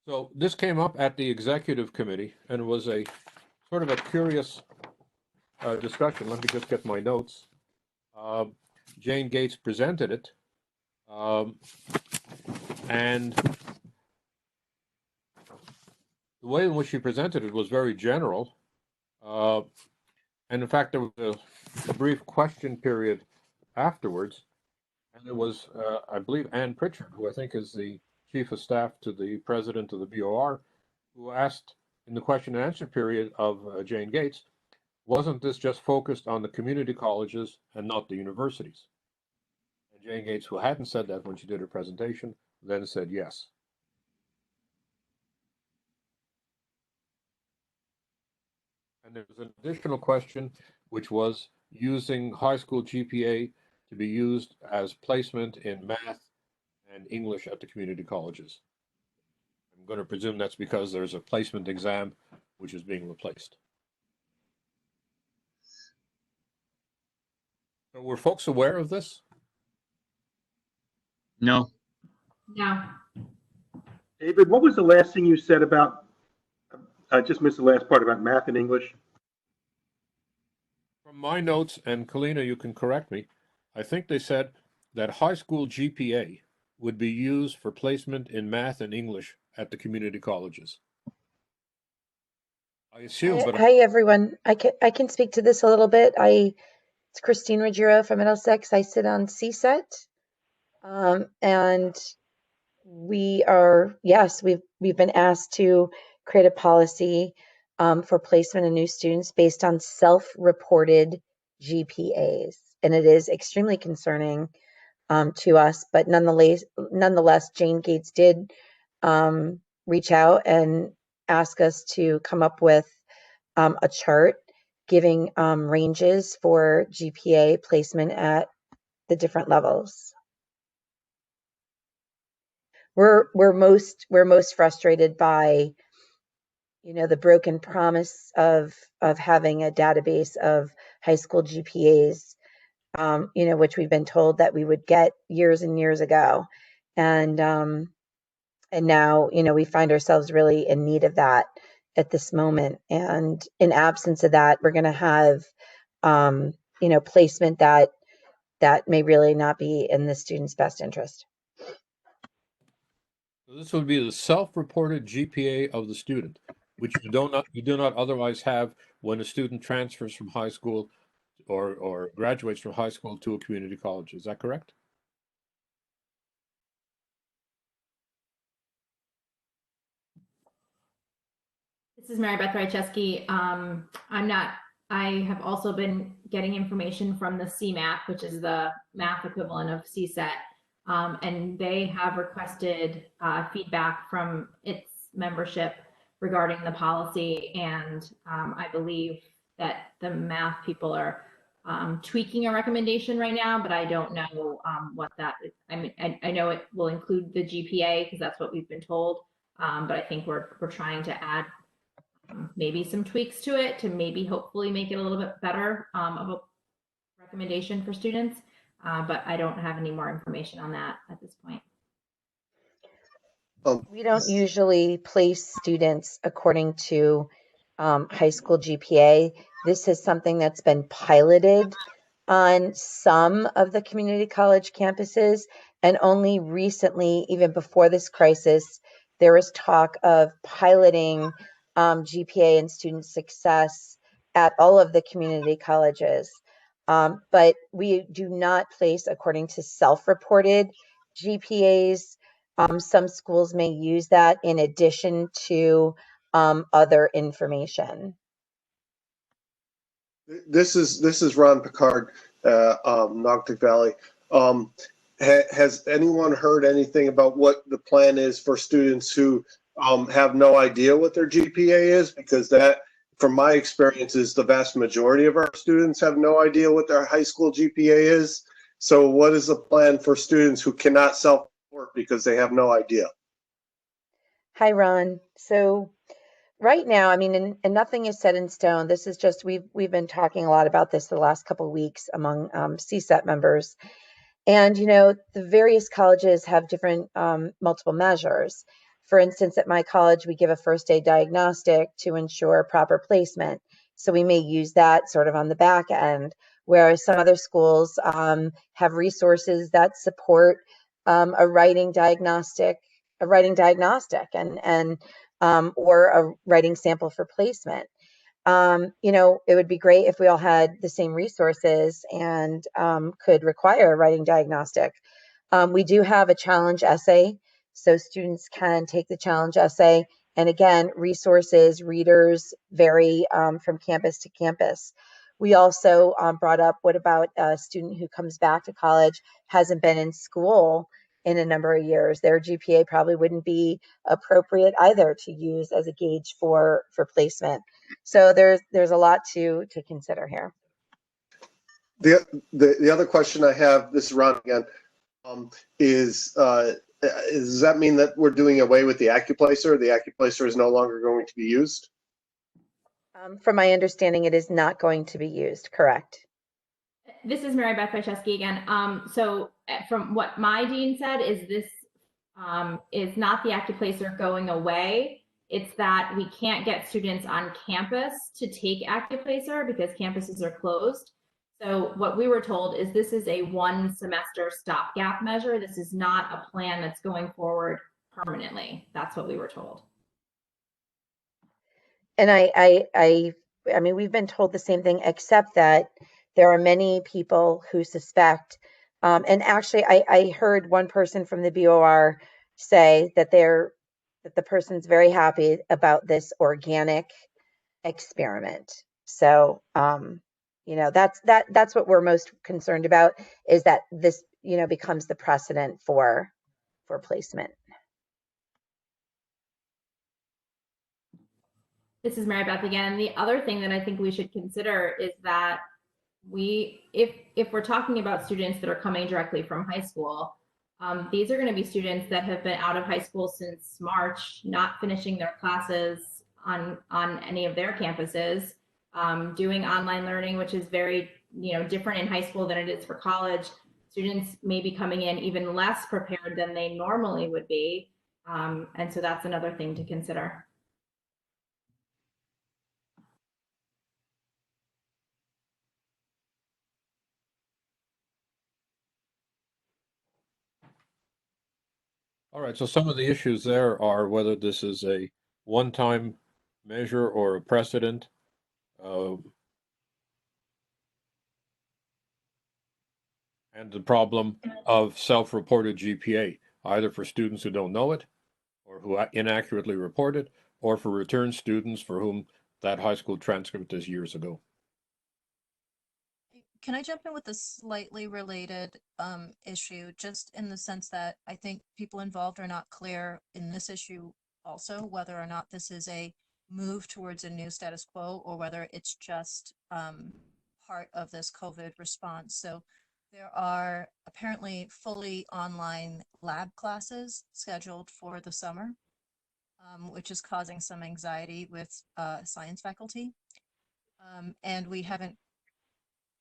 Speaker 1: So this came up at the executive committee and was a sort of a curious discussion. Let me just get my notes. Jane Gates presented it, and the way in which she presented it was very general. And in fact, there was a brief question period afterwards. And it was, I believe, Ann Pritchard, who I think is the chief of staff to the president of the BOR, who asked in the question and answer period of Jane Gates, wasn't this just focused on the community colleges and not the universities? And Jane Gates, who hadn't said that when she did her presentation, then said yes. And there was an additional question, which was using high school GPA to be used as placement in math and English at the community colleges. I'm going to presume that's because there's a placement exam which is being replaced. So were folks aware of this?
Speaker 3: No.
Speaker 9: No.
Speaker 13: David, what was the last thing you said about, I just missed the last part about math and English?
Speaker 1: From my notes, and Kalina, you can correct me, I think they said that high school GPA would be used for placement in math and English at the community colleges. I assume, but
Speaker 2: Hi everyone. I can speak to this a little bit. It's Christine Ruggiero from Middlesex. I sit on CSET, and we've been asked to create a policy for placement of new students based on self-reported GPAs, and it is extremely concerning to us. But nonetheless, Jane Gates did reach out and ask us to come up with a chart giving ranges for GPA placement at the different levels. We're most frustrated by, the broken promise of having a database of high school GPAs, which we've been told that we would get years and years ago, and And now, we find ourselves really in need of that at this moment. And in absence of that, we're going to have, placement that may really not be in the student's best interest.
Speaker 1: So this would be the self-reported GPA of the student, which you do not otherwise have when a student transfers from high school or graduates from high school to a community college. Is that correct?
Speaker 9: This is Mary Beth Rycheski. I have also been getting information from the CMAP, which is the math equivalent of CSET, and they have requested feedback from its membership regarding the policy, and I believe that the math people are tweaking a recommendation right now, but I don't know what that is. I mean, I know it will include the GPA because that's what we've been told, but I think we're trying to add maybe some tweaks to it to maybe hopefully make it a little bit better of a recommendation for students, but I don't have any more information on that at this point.
Speaker 2: We don't usually place students according to high school GPA. This is something that's been piloted on some of the community college campuses, and only recently, even before this crisis, there was talk of piloting GPA and student success at all of the community colleges. But we do not place according to self-reported GPAs. Some schools may use that in addition to other information.
Speaker 7: This is Ron Picard, Noctic Valley. Has anyone heard anything about what the plan is for students who have no idea what their GPA is? Because that, from my experience, is the vast majority of our students have no idea what their high school GPA is. So what is the plan for students who cannot self-report because they have no idea?
Speaker 2: Hi, Ron. So right now, I mean, and nothing is set in stone. This is just, we've been talking a lot about this the last couple of weeks among CSET members. And, the various colleges have different multiple measures. For instance, at my college, we give a first aid diagnostic to ensure proper placement. So we may use that sort of on the back end, whereas some other schools have resources that support a writing diagnostic and or a writing sample for placement. It would be great if we all had the same resources and could require a writing diagnostic. We do have a challenge essay, so students can take the challenge essay. And again, resources, readers vary from campus to campus. We also brought up, what about a student who comes back to college, hasn't been in school in a number of years? Their GPA probably wouldn't be appropriate either to use as a gauge for placement. So there's a lot to consider here.
Speaker 7: The other question I have, this is Ron again, is does that mean that we're doing away with the AccuPlacer? The AccuPlacer is no longer going to be used?
Speaker 2: From my understanding, it is not going to be used, correct?
Speaker 9: This is Mary Beth Rycheski again. So from what my dean said, is this is not the AccuPlacer going away. It's that we can't get students on campus to take AccuPlacer because campuses are closed. So what we were told is this is a 1 semester stopgap measure. This is not a plan that's going forward permanently. That's what we were told.
Speaker 2: And I mean, we've been told the same thing, except that there are many people who suspect, and actually I heard one person from the BOR say that the person's very happy about this organic experiment. So, that's what we're most concerned about, is that this, becomes the precedent for placement.
Speaker 9: This is Mary Beth again. And the other thing that I think we should consider is that if we're talking about students that are coming directly from high school, these are going to be students that have been out of high school since March, not finishing their classes on any of their campuses, doing online learning, which is very different in high school than it is for college. Students may be coming in even less prepared than they normally would be. And so that's another thing to consider.
Speaker 1: All right, so some of the issues there are whether this is a one-time measure or a precedent. And the problem of self-reported GPA, either for students who don't know it or who inaccurately report it, or for return students for whom that high school transcript is years ago.
Speaker 6: Can I jump in with a slightly related issue, just in the sense that I think people involved are not clear in this issue also, whether or not this is a move towards a new status quo or whether it's just part of this COVID response. So there are apparently fully online lab classes scheduled for the summer, which is causing some anxiety with science faculty. And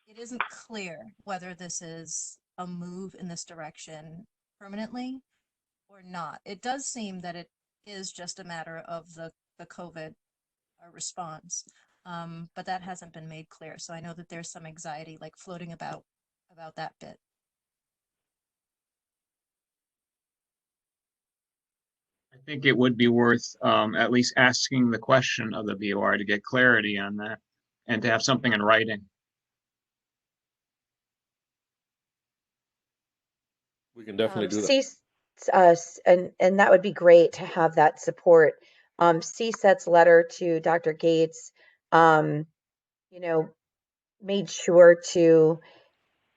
Speaker 6: it isn't clear whether this is a move in this direction permanently or not. It does seem that it is just a matter of the COVID response, but that hasn't been made clear. So I know that there's some anxiety like floating about that bit.
Speaker 3: I think it would be worth at least asking the question of the BOR to get clarity on that and to have something in writing.
Speaker 1: We can definitely do that.
Speaker 2: And that would be great to have that support. CSET's letter to Dr. Gates, made sure to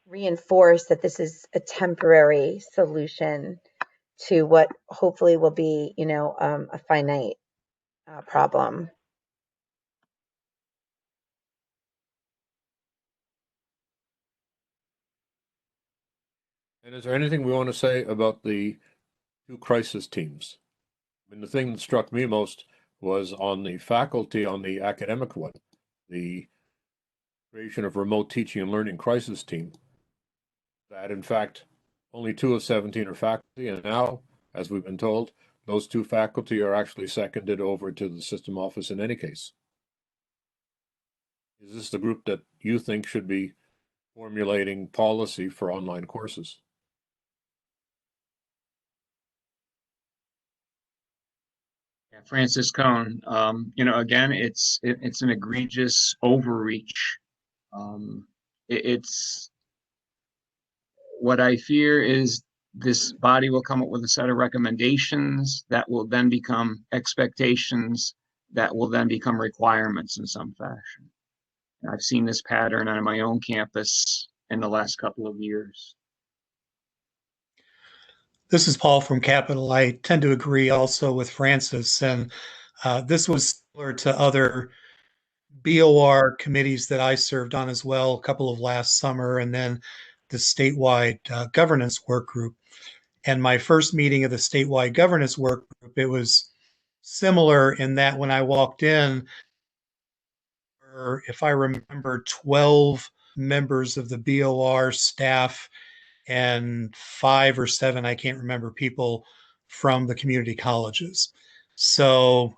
Speaker 2: reinforce that this is a temporary solution to what hopefully will be, a finite problem.
Speaker 1: And is there anything we want to say about the two crisis teams? I mean, the thing that struck me most was on the faculty, on the academic one, the creation of remote teaching and learning crisis team, that in fact, only 2 of 17 are faculty. And now, as we've been told, those 2 faculty are actually seconded over to the system office in any case. Is this the group that you think should be formulating policy for online courses?
Speaker 3: Francis Cohn, again, it's an egregious overreach. It's what I fear is this body will come up with a set of recommendations that will then become expectations that will then become requirements in some fashion. And I've seen this pattern on my own campus in the last couple of years.
Speaker 8: This is Paul from Capital. I tend to agree also with Francis, and this was similar to other BOR committees that I served on as well, a couple of last summer, and then the statewide governance work group. And my first meeting of the statewide governance work group, it was similar in that when I walked in, or if I remember, 12 members of the BOR staff and 5 or 7, I can't remember, people from the community colleges. So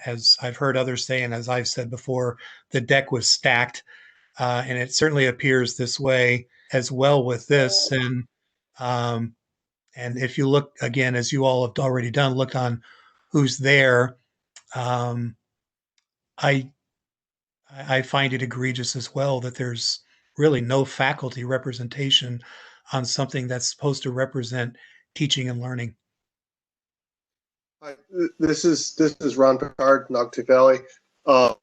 Speaker 8: as I've heard others say, and as I've said before, the deck was stacked. And it certainly appears this way as well with this. And if you look, again, as you all have already done, look on who's there, I find it egregious as well that there's really no faculty representation on something that's supposed to represent teaching and learning.
Speaker 7: Hi, this is Ron Picard, Noctic Valley. I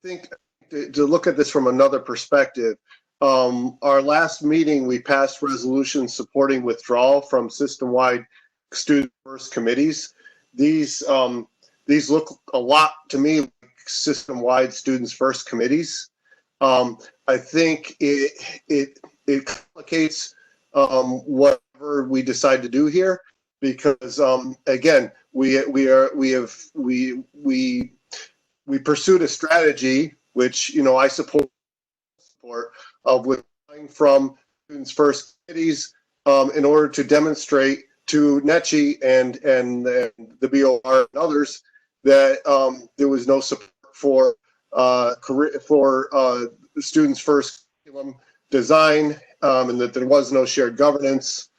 Speaker 7: think to look at this from another perspective, our last meeting we passed resolutions supporting withdrawal from system-wide student first committees. These look a lot to me like system-wide students first committees. I think it complicates whatever we decide to do here, because again, we pursued a strategy which I support of withdrawing from students first committees in order to demonstrate to NECHI and the BOR and others that there was no support for students first curriculum design, and that there was no shared governance.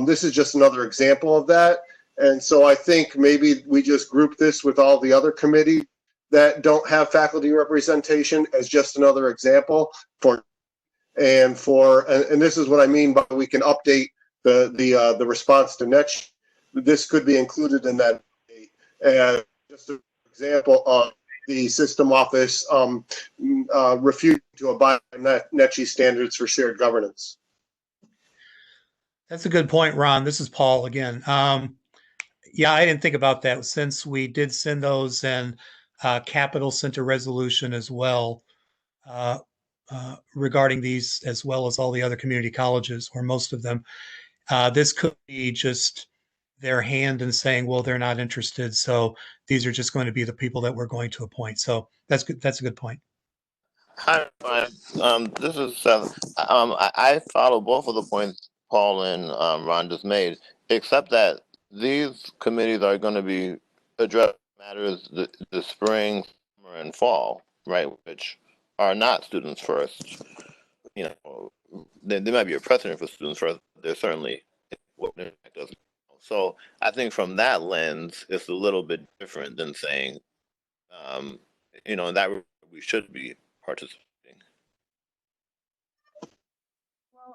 Speaker 7: This is just another example of that. And so I think maybe we just group this with all the other committees that don't have faculty representation as just another example and this is what I mean by we can update the response to NECHI. This could be included in that update as just an example of the system office refusing to abide by NECHI standards for shared governance.
Speaker 8: That's a good point, Ron. This is Paul again. Yeah, I didn't think about that since we did send those, and Capital sent a resolution as well regarding these, as well as all the other community colleges, or most of them. This could be just their hand in saying, well, they're not interested, so these are just going to be the people that we're going to appoint. So that's good. That's a good point.
Speaker 17: Hi, Brian. This is Seth. I follow both of the points Paul and Ron just made, except that these committees are going to be addressing matters the spring, summer, and fall, right, which are not students first. You know, there might be a precedent for students first. There's certainly what impact does. So I think from that lens, it's a little bit different than saying, you know, that we should be participating.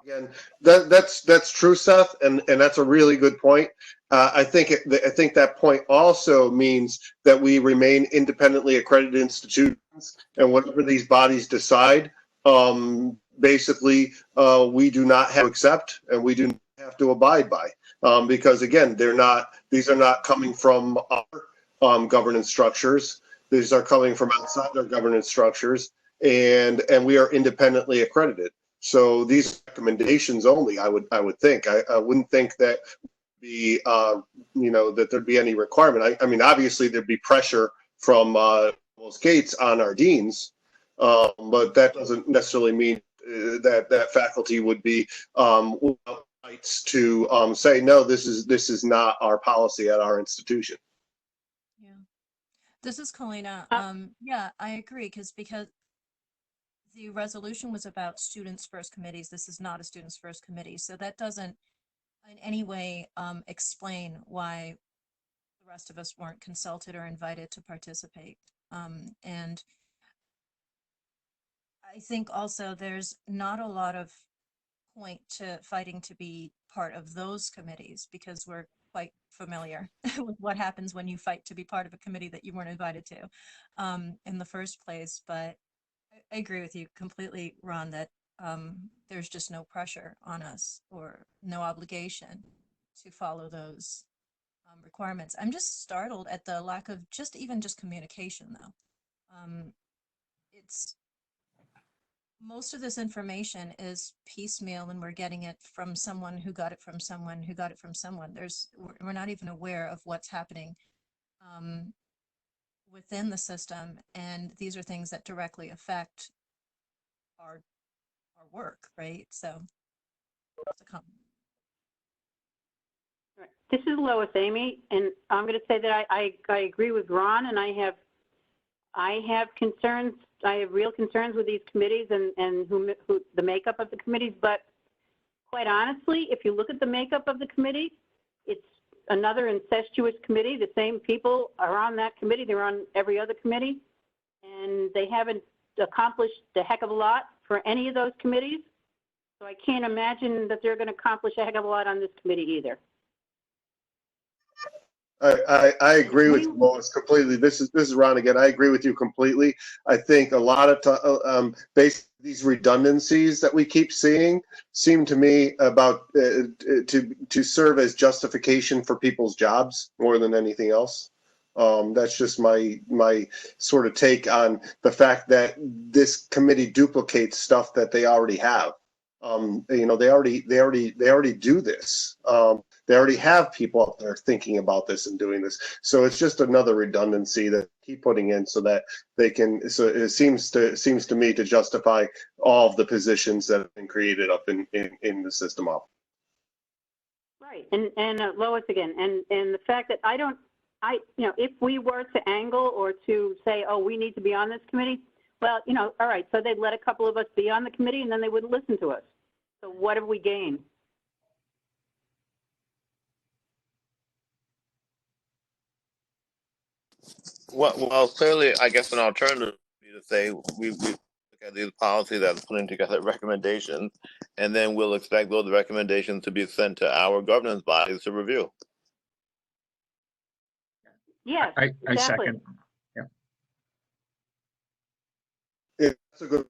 Speaker 7: Again, that's true, Seth, and that's a really good point. I think that point also means that we remain independently accredited institutions, and whatever these bodies decide, basically, we do not have to accept, and we do not have to abide by, because again, these are not coming from our governance structures. These are coming from outside our governance structures, and we are independently accredited. So these recommendations only, I would think. I wouldn't think that that there'd be any requirement. I mean, obviously there'd be pressure from most gates on our deans, but that doesn't necessarily mean that faculty would be without rights to say no. This is not our policy at our institution.
Speaker 6: Yeah, this is Colina. Yeah, I agree because the resolution was about students first committees. This is not a students first committee. So that doesn't in any way explain why the rest of us weren't consulted or invited to participate. And I think also there's not a lot of point to fighting to be part of those committees because we're quite familiar with what happens when you fight to be part of a committee that you weren't invited to in the first place. But I agree with you completely, Ron, that there's just no pressure on us or no obligation to follow those requirements. I'm just startled at the lack of just communication, though. It's most of this information is piecemeal, and we're getting it from someone who got it from someone who got it from someone. We're not even aware of what's happening within the system, and these are things that directly affect our work, right? So to come.
Speaker 4: This is Lois Amy, and I'm going to say that I agree with Ron, and I have concerns. I have real concerns with these committees and who the makeup of the committees. But quite honestly, if you look at the makeup of the committee, it's another incestuous committee. The same people are on that committee. They're on every other committee, and they haven't accomplished a heck of a lot for any of those committees. So I can't imagine that they're going to accomplish a heck of a lot on this committee either.
Speaker 7: I agree with you, Lois, completely. This is Ron again. I agree with you completely. I think a lot of basically these redundancies that we keep seeing seem to me about to serve as justification for people's jobs more than anything else. That's just my sort of take on the fact that this committee duplicates stuff that they already have. They already do this. They already have people out there thinking about this and doing this. So it's just another redundancy that they keep putting in so that they can. So it seems to me to justify all of the positions that have been created up in the system.
Speaker 4: Right, and Lois again, and the fact that if we were to angle or to say, oh, we need to be on this committee, well, all right, so they'd let a couple of us be on the committee and then they wouldn't listen to us. So what have we gained?
Speaker 17: Well, clearly, I guess an alternative would be to say we look at these policies as putting together recommendations, and then we'll expect those recommendations to be sent to our governance bodies to review.
Speaker 4: Yes,
Speaker 3: I
Speaker 4: exactly.
Speaker 3: second. Yeah.
Speaker 7: It's a good.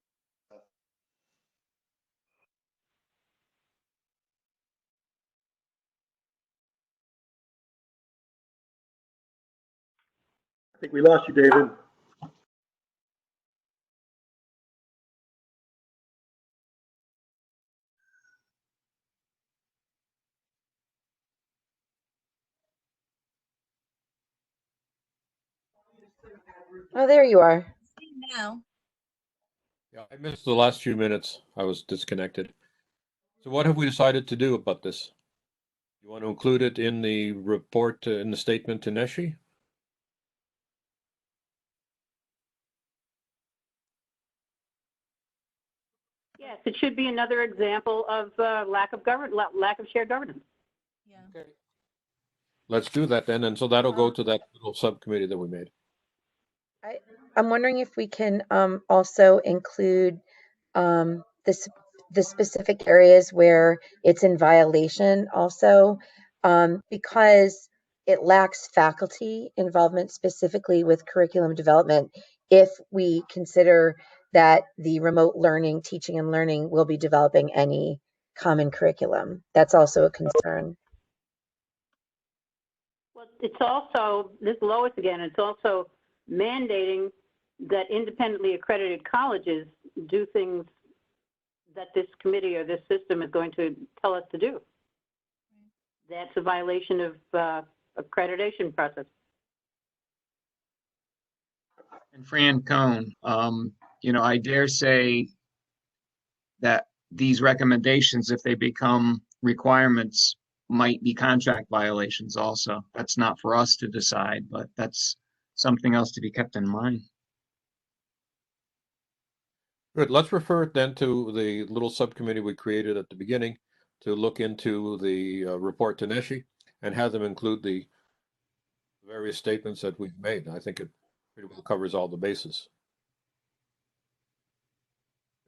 Speaker 13: I think we lost you, David.
Speaker 2: Oh, there you are.
Speaker 6: Now,
Speaker 1: Yeah, I missed the last few minutes. I was disconnected. So what have we decided to do about this? You want to include it in the report, in the statement to Neshi?
Speaker 4: Yes, it should be another example of lack of shared governance.
Speaker 6: yeah.
Speaker 1: Okay. Let's do that then, and so that'll go to that little subcommittee that we made.
Speaker 2: I'm wondering if we can also include the specific areas where it's in violation also, because it lacks faculty involvement specifically with curriculum development. If we consider that the remote learning, teaching and learning will be developing any common curriculum, that's also a concern.
Speaker 4: Well, it's also, this is Lois again, it's also mandating that independently accredited colleges do things that this committee or this system is going to tell us to do. That's a violation of accreditation process.
Speaker 3: And Fran Cohn, I dare say that these recommendations, if they become requirements, might be contract violations also. That's not for us to decide, but that's something else to be kept in mind.
Speaker 1: Good. Let's refer it then to the little subcommittee we created at the beginning to look into the report to Neshi and have them include the various statements that we've made. I think it pretty well covers all the bases,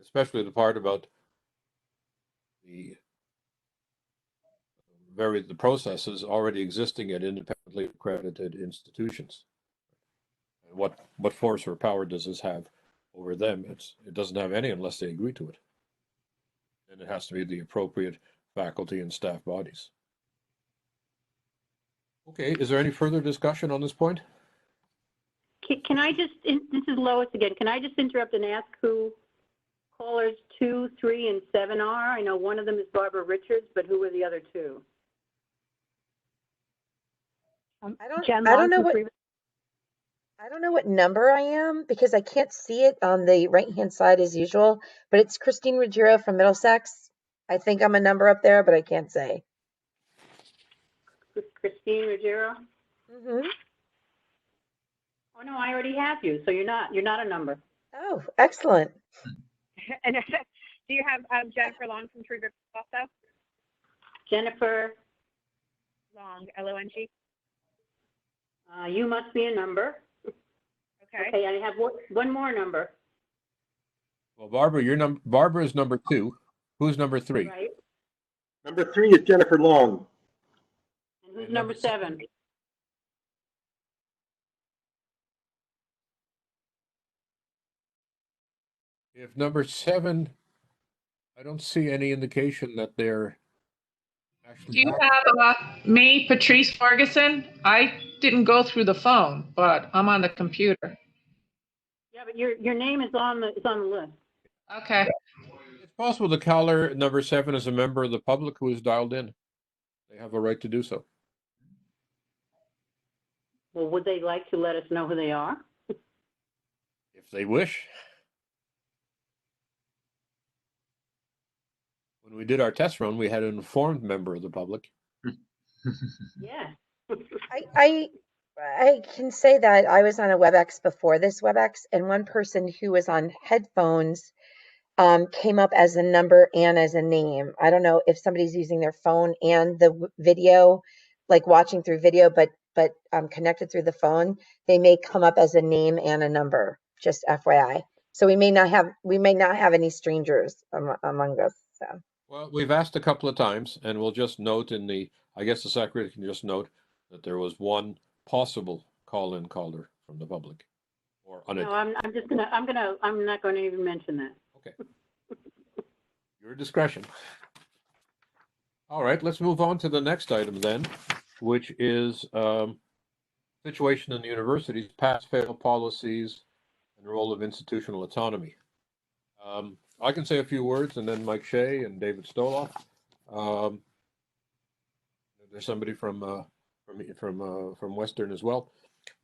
Speaker 1: especially the part about the processes already existing at independently accredited institutions. And what force or power does this have over them? It doesn't have any unless they agree to it. And it has to be the appropriate faculty and staff bodies. Okay, is there any further discussion on this point?
Speaker 4: Can I just, this is Lois again, can I just interrupt and ask who callers 2, 3, and 7 are? I know one of them is Barbara Richards, but who are the other two?
Speaker 2: I don't know what number I am because I can't see it on the right-hand side as usual, but it's Christine Ruggiero from Middlesex. I think I'm a number up there, but I can't say.
Speaker 4: Christine Ruggiero?
Speaker 2: Mm-hmm.
Speaker 4: Oh, no, I already have you, so you're not a number.
Speaker 2: Oh, excellent.
Speaker 11: And do you have Jennifer Long from Tree River also?
Speaker 4: Jennifer
Speaker 11: Long, L-O-N-G.
Speaker 4: You must be a number.
Speaker 11: Okay.
Speaker 4: Okay, I have one more number.
Speaker 1: Well, Barbara is number 2. Who's number 3?
Speaker 4: Right.
Speaker 13: Number 3 is Jennifer Long.
Speaker 4: And who's number 7?
Speaker 1: If number 7, I don't see any indication that they're actually.
Speaker 18: Do you have me, Patrice Ferguson? I didn't go through the phone, but I'm on the computer.
Speaker 4: Yeah, but your name is on the list.
Speaker 18: Okay.
Speaker 1: It's possible the caller number 7 is a member of the public who is dialed in. They have a right to do so.
Speaker 4: Well, would they like to let us know who they are?
Speaker 1: If they wish. When we did our test run, we had an informed member of the public.
Speaker 4: Yeah.
Speaker 2: I can say that I was on a WebEx before this WebEx, and one person who was on headphones came up as a number and as a name. I don't know if somebody's using their phone and the video, like watching through video, but connected through the phone, they may come up as a name and a number. Just FYI. So we may not have any strangers among us. So.
Speaker 1: Well, we've asked a couple of times, and we'll just note I guess the secretary can just note that there was one possible call-in caller from the public, or
Speaker 4: No, I'm not going to even mention that.
Speaker 1: Okay. Your discretion. All right, let's move on to the next item then, which is situation in the universities, pass-fail policies, and role of institutional autonomy. I can say a few words, and then Mike Shea and David Stoloff. There's somebody from Western as well,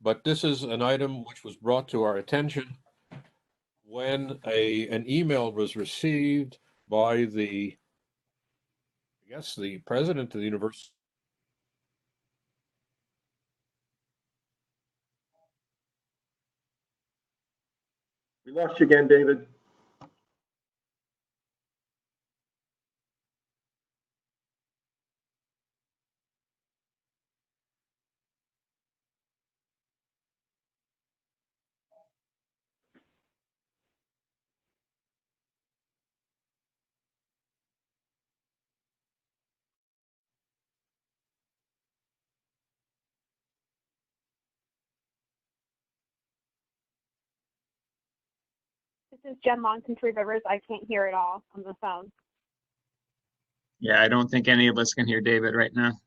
Speaker 1: but this is an item which was brought to our attention when an email was received by the president of the university.
Speaker 13: We lost you again, David.
Speaker 11: This is Jen Long from Three Rivers. I can't hear it all on the phone.
Speaker 3: Yeah, I don't think any of us can hear David right now.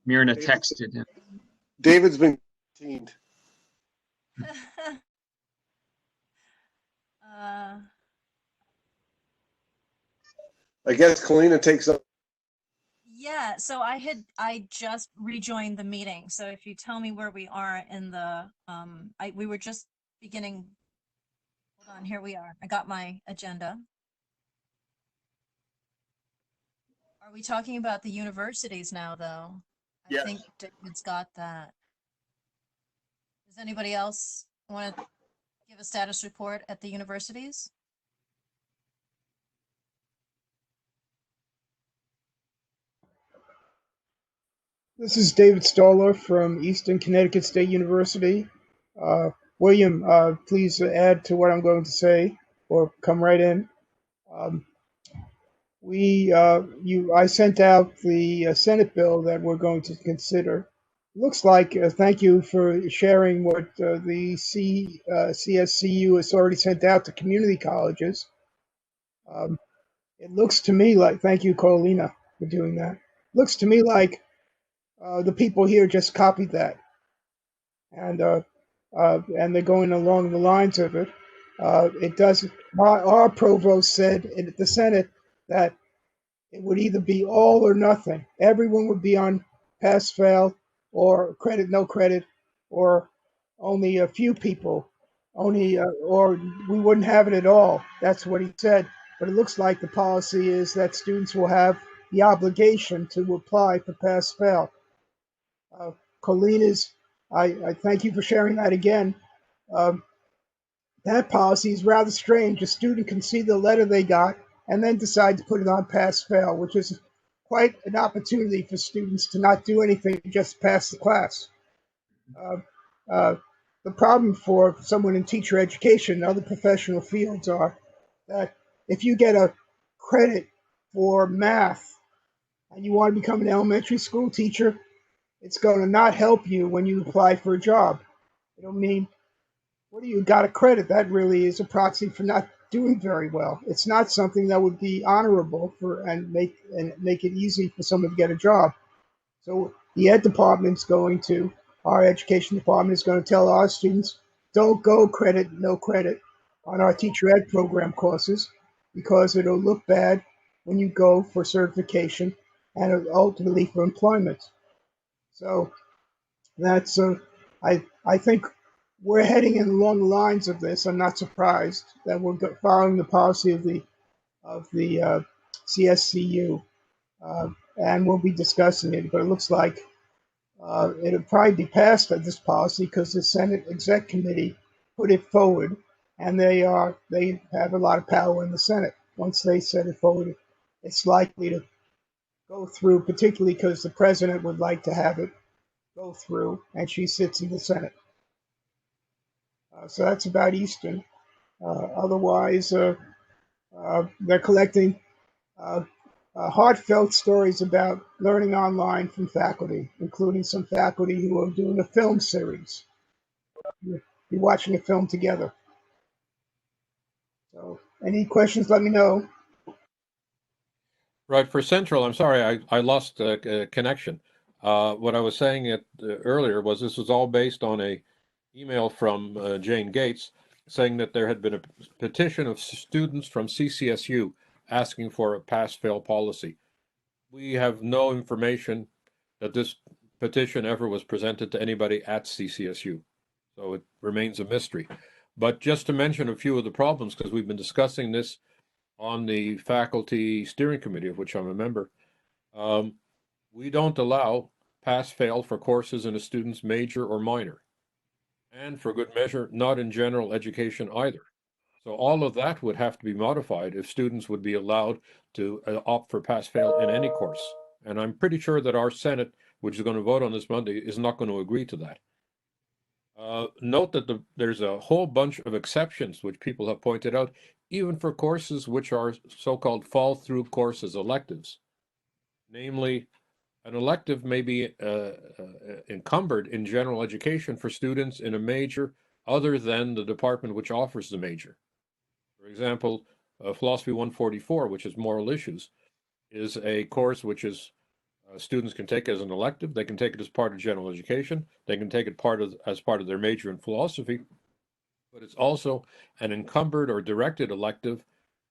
Speaker 3: Myrna texted him.
Speaker 7: David's been quarantined. I guess Kalina takes up.
Speaker 6: Yeah, so I just rejoined the meeting. So if you tell me where we are in the we were just beginning. Hold on, here we are. I got my agenda. Are we talking about the universities now, though?
Speaker 7: Yes.
Speaker 6: I think David's got that. Does anybody else want to give a status report at the universities?
Speaker 16: This is David Stoller from Eastern Connecticut State University. William, please add to what I'm going to say, or come right in. I sent out the Senate bill that we're going to consider. Looks like, thank you for sharing what the CSCU has already sent out to community colleges. It looks to me like, thank you, Carolina, for doing that. Looks to me like the people here just copied that, and they're going along the lines of it. It does. Our provost said at the Senate that it would either be all or nothing. Everyone would be on pass fail, or credit no credit, or only a few people, or we wouldn't have it at all. That's what he said. But it looks like the policy is that students will have the obligation to apply for pass fail. Colleen, I thank you for sharing that again. That policy is rather strange. A student can see the letter they got and then decide to put it on pass fail, which is quite an opportunity for students to not do anything, just pass the class. The problem for someone in teacher education and other professional fields are that if you get a credit for math and you want to become an elementary school teacher, it's going to not help you when you apply for a job. It'll mean, what do you got a credit? That really is a proxy for not doing very well. It's not something that would be honorable and make it easy for someone to get a job. So the ed department's our education department is going to tell our students, don't go credit, no credit on our teacher ed program courses, because it'll look bad when you go for certification and ultimately for employment. So that's I think we're heading in along the lines of this. I'm not surprised that we're following the policy of the CSCU, and we'll be discussing it. But it looks like it'll probably be passed at this policy because the Senate Exec Committee put it forward, and they have a lot of power in the Senate. Once they set it forward, it's likely to go through, particularly because the president would like to have it go through, and she sits in the Senate. So that's about Eastern. Otherwise, they're collecting heartfelt stories about learning online from faculty, including some faculty who are doing a film series. We'll be watching a film together. So, any questions, let me know.
Speaker 1: Right, for Central, I'm sorry, I lost connection. What I was saying earlier was this was all based on a email from Jane Gates saying that there had been a petition of students from CCSU asking for a pass-fail policy. We have no information that this petition ever was presented to anybody at CCSU, so it remains a mystery. But just to mention a few of the problems, because we've been discussing this on the faculty steering committee, of which I'm a member, we don't allow pass-fail for courses in a student's major or minor, and for good measure, not in general education either. So all of that would have to be modified if students would be allowed to opt for pass-fail in any course. And I'm pretty sure that our Senate, which is going to vote on this Monday, is not going to agree to that. Note that there's a whole bunch of exceptions which people have pointed out, even for courses which are so-called fall-through courses, electives. Namely, an elective may be encumbered in general education for students in a major other than the department which offers the major. For example, Philosophy 144, which is moral issues, is a course which is students can take as an elective. They can take it as part of general education. They can take it as part of their major in philosophy, but it's also an encumbered or directed elective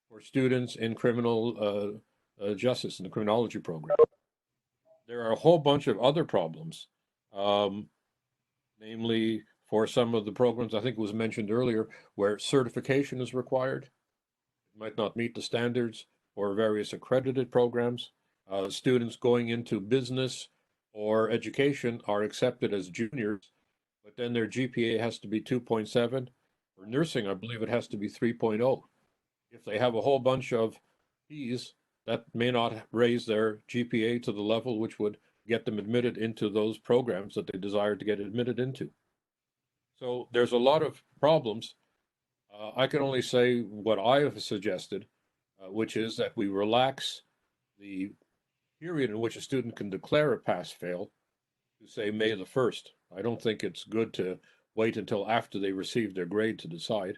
Speaker 1: for students in criminal justice in the criminology program. There are a whole bunch of other problems, namely for some of the programs, I think it was mentioned earlier, where certification is required. It might not meet the standards for various accredited programs. Students going into business or education are accepted as juniors, but then their GPA has to be 2.7. For nursing, I believe it has to be 3.0. If they have a whole bunch of P's, that may not raise their GPA to the level which would get them admitted into those programs that they desire to get admitted into. So there's a lot of problems. I can only say what I have suggested, which is that we relax the period in which a student can declare a pass-fail to say May the 1st. I don't think it's good to wait until after they receive their grade to decide.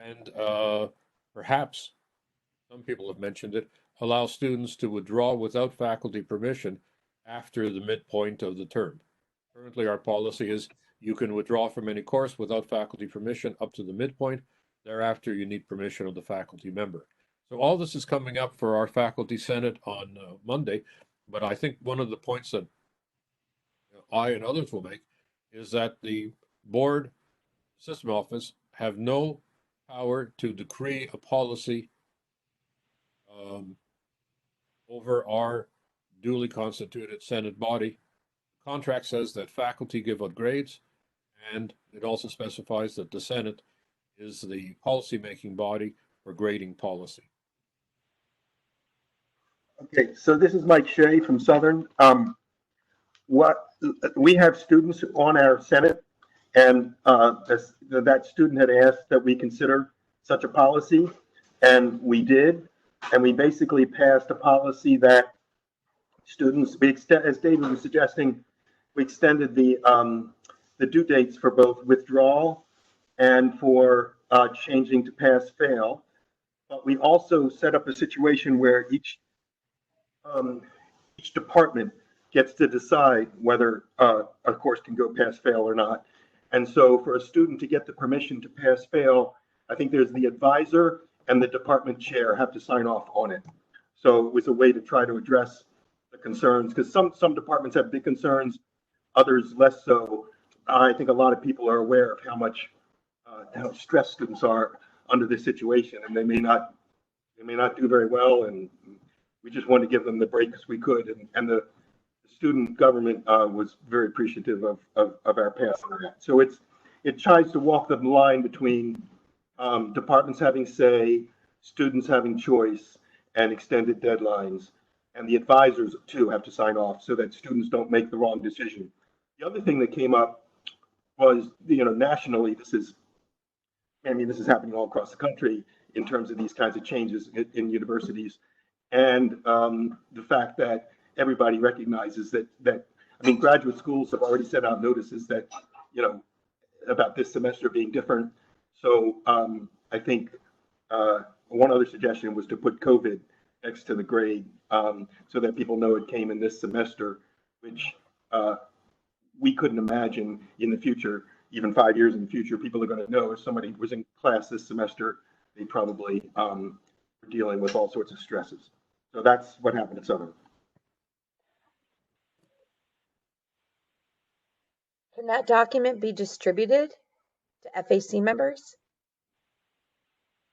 Speaker 1: And perhaps, some people have mentioned it, allow students to withdraw without faculty permission after the midpoint of the term. Currently, our policy is you can withdraw from any course without faculty permission up to the midpoint. Thereafter, you need permission of the faculty member. So all this is coming up for our faculty senate on Monday, but I think one of the points that I and others will make is that the board system office have no power to decree a policy over our duly constituted Senate body. The contract says that faculty give out grades, and it also specifies that the Senate is the policy-making body for grading policy.
Speaker 13: Okay, so this is Mike Shea from Southern. What we have students on our Senate, and that student had asked that we consider such a policy, and we did, and we basically passed a policy that students, as David was suggesting, we extended the due dates for both withdrawal and for changing to pass-fail. But we also set up a situation where each department gets to decide whether a course can go pass-fail or not. And so for a student to get the permission to pass-fail, I think there's the advisor and the department chair have to sign off on it. So it was a way to try to address the concerns, because some departments have big concerns, others less so. I think a lot of people are aware of how stressed students are under this situation, and they may not They may not do very well, and we just wanted to give them the breaks we could. And the student government was very appreciative of our passing that. So it tries to walk the line between departments having say, students having choice, and extended deadlines. And the advisors too have to sign off so that students don't make the wrong decision. The other thing that came up was, nationally, this is happening all across the country in terms of these kinds of changes in universities. And the fact that everybody recognizes that graduate schools have already sent out notices that, about this semester being different. So I think one other suggestion was to put COVID next to the grade so that people know it came in this semester, which we couldn't imagine in the future, even 5 years in the future, people are going to know if somebody was in class this semester, they probably were dealing with all sorts of stresses. So that's what happened at Southern.
Speaker 2: Can that document be distributed to FAC members?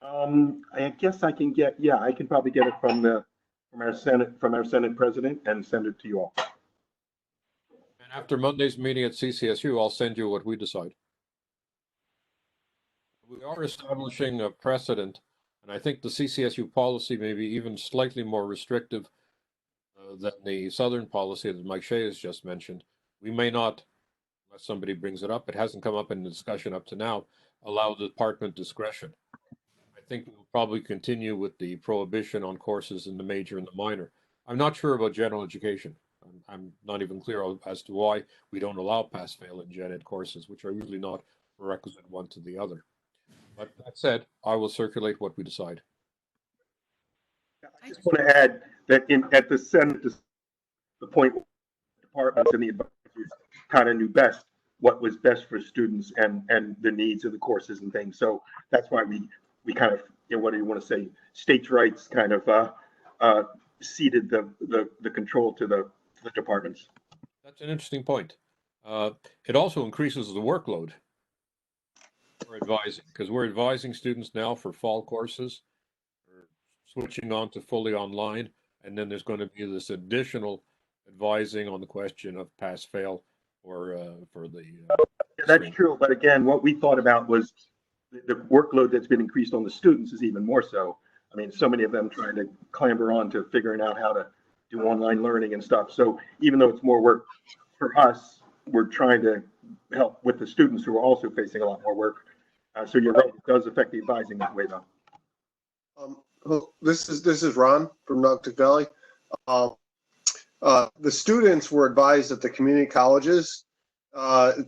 Speaker 13: I guess I can get, I can probably get it from our Senate president and send it to you all.
Speaker 1: And after Monday's meeting at CCSU, I'll send you what we decide. We are establishing a precedent, and I think the CCSU policy may be even slightly more restrictive than the Southern policy that Mike Shea has just mentioned. We may not, unless somebody brings it up, it hasn't come up in the discussion up to now, allow the department discretion. I think we'll probably continue with the prohibition on courses in the major and the minor. I'm not sure about general education. I'm not even clear as to why we don't allow pass-fail in gen ed courses, which are usually not prerequisite one to the other. But that said, I will circulate what we decide.
Speaker 13: I just want to add that at the Senate, the point departments and the advisors kind of knew best what was best for students and the needs of the courses and things. So that's why we kind of, what do you want to say, states' rights kind of ceded the control to the departments.
Speaker 1: That's an interesting point. It also increases the workload for advising, because we're advising students now for fall courses, or switching on to fully online, and then there's going to be this additional advising on the question of pass-fail or for the.
Speaker 13: Yeah, that's true, but again, what we thought about was the workload that's been increased on the students is even more so. I mean, so many of them trying to clamber on to figuring out how to do online learning and stuff. So even though it's more work for us, we're trying to help with the students who are also facing a lot more work. So you're right, it does affect the advising that way, though.
Speaker 7: Well, this is Ron from Nugget Valley. The students were advised at the community colleges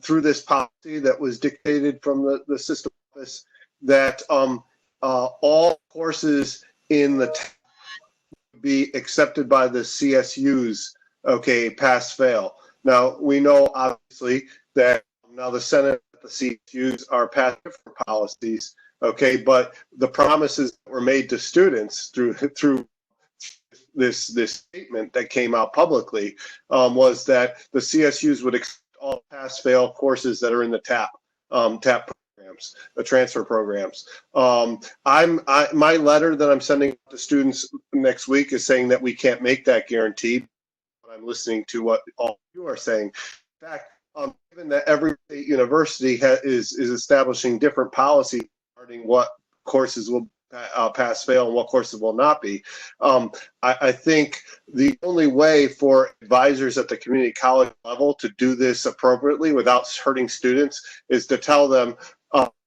Speaker 7: through this policy that was dictated from the system office that all courses in the be accepted by the CSUs, okay, pass fail. Now, we know obviously that now the Senate, the CSUs are passing different policies, okay, but the promises that were made to students through this statement that came out publicly was that the CSUs would accept all pass fail courses that are in the TAP programs, the transfer programs. My letter that I'm sending to students next week is saying that we can't make that guarantee. But I'm listening to what all you are saying. In fact, given that every state university is establishing different policy regarding what courses will pass fail and what courses will not be, I think the only way for advisors at the community college level to do this appropriately without hurting students is to tell them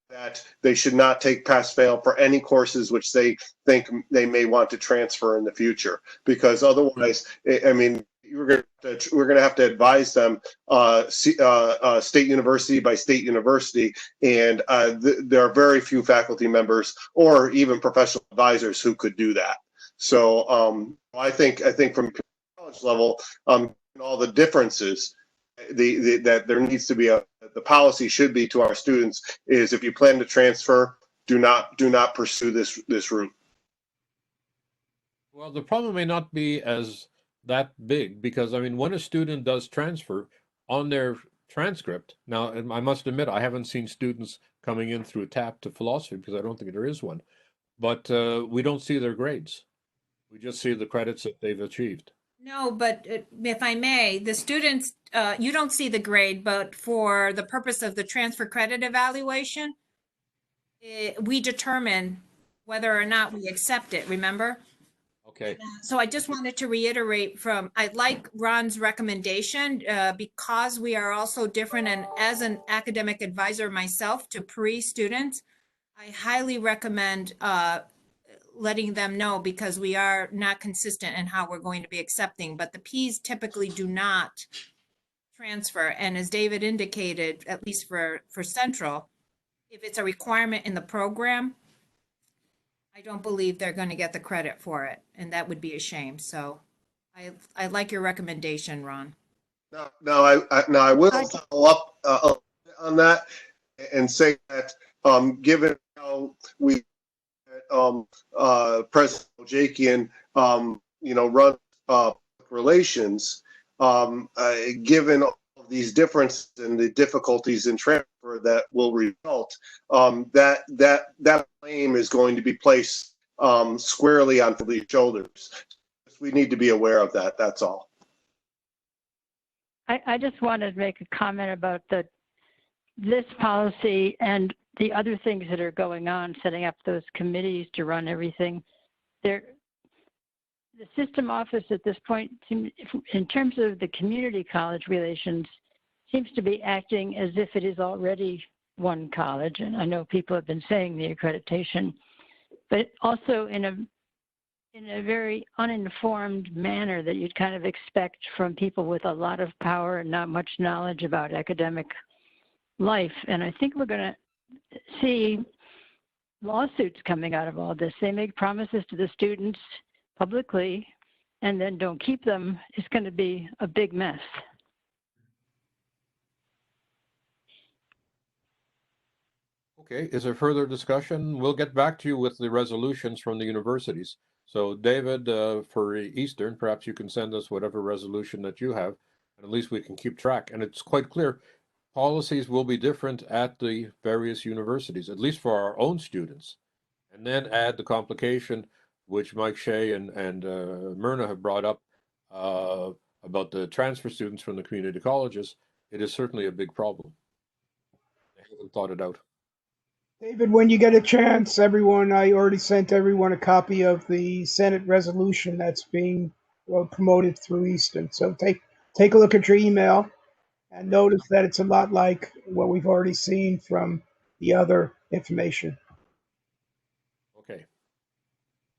Speaker 7: that they should not take pass fail for any courses which they think they may want to transfer in the future, because otherwise, I mean, we're going to have to advise them state university by state university, and there are very few faculty members or even professional advisors who could do that. So I think from college level, all the differences, that there needs to be the policy should be to our students is, if you plan to transfer, do not pursue this route.
Speaker 1: Well, the problem may not be as that big, because I mean, when a student does transfer on their transcript, now I must admit I haven't seen students coming in through TAP to philosophy because I don't think there is one. but we don't see their grades. We just see the credits that they've achieved.
Speaker 5: No, but if I may, the students, you don't see the grade, but for the purpose of the transfer credit evaluation, we determine whether or not we accept it, remember?
Speaker 1: Okay.
Speaker 5: So I just wanted to reiterate I like Ron's recommendation because we are also different, and as an academic advisor myself to pre-students, I highly recommend letting them know, because we are not consistent in how we're going to be accepting, but the Ps typically do not transfer. And as David indicated, at least for Central, if it's a requirement in the program, I don't believe they're going to get the credit for it, and that would be a shame. So I like your recommendation, Ron.
Speaker 7: I will follow up on that and say that given how we President Jakian run relations, given all of these differences and the difficulties in transfer that will result, that blame is going to be placed squarely on the shoulders. We need to be aware of that. That's all.
Speaker 14: I just wanted to make a comment about this policy and the other things that are going on, setting up those committees to run everything. The system office at this point, in terms of the community college relations, seems to be acting as if it is already one college. And I know people have been saying the accreditation, but also in a very uninformed manner that you'd kind of expect from people with a lot of power and not much knowledge about academic life. And I think we're going to see lawsuits coming out of all this. They make promises to the students publicly and then don't keep them. It's going to be a big mess.
Speaker 1: Okay, is there further discussion? We'll get back to you with the resolutions from the universities. So David, for Eastern, perhaps you can send us whatever resolution that you have, and at least we can keep track. And it's quite clear, policies will be different at the various universities, at least for our own students. And then add the complication, which Mike Shea and Myrna have brought up about the transfer students from the community colleges. It is certainly a big problem. I haven't thought it out.
Speaker 16: David, when you get a chance, I already sent everyone a copy of the Senate resolution that's being promoted through Easton. So take a look at your email and notice that it's a lot like what we've already seen from the other information.
Speaker 1: Okay.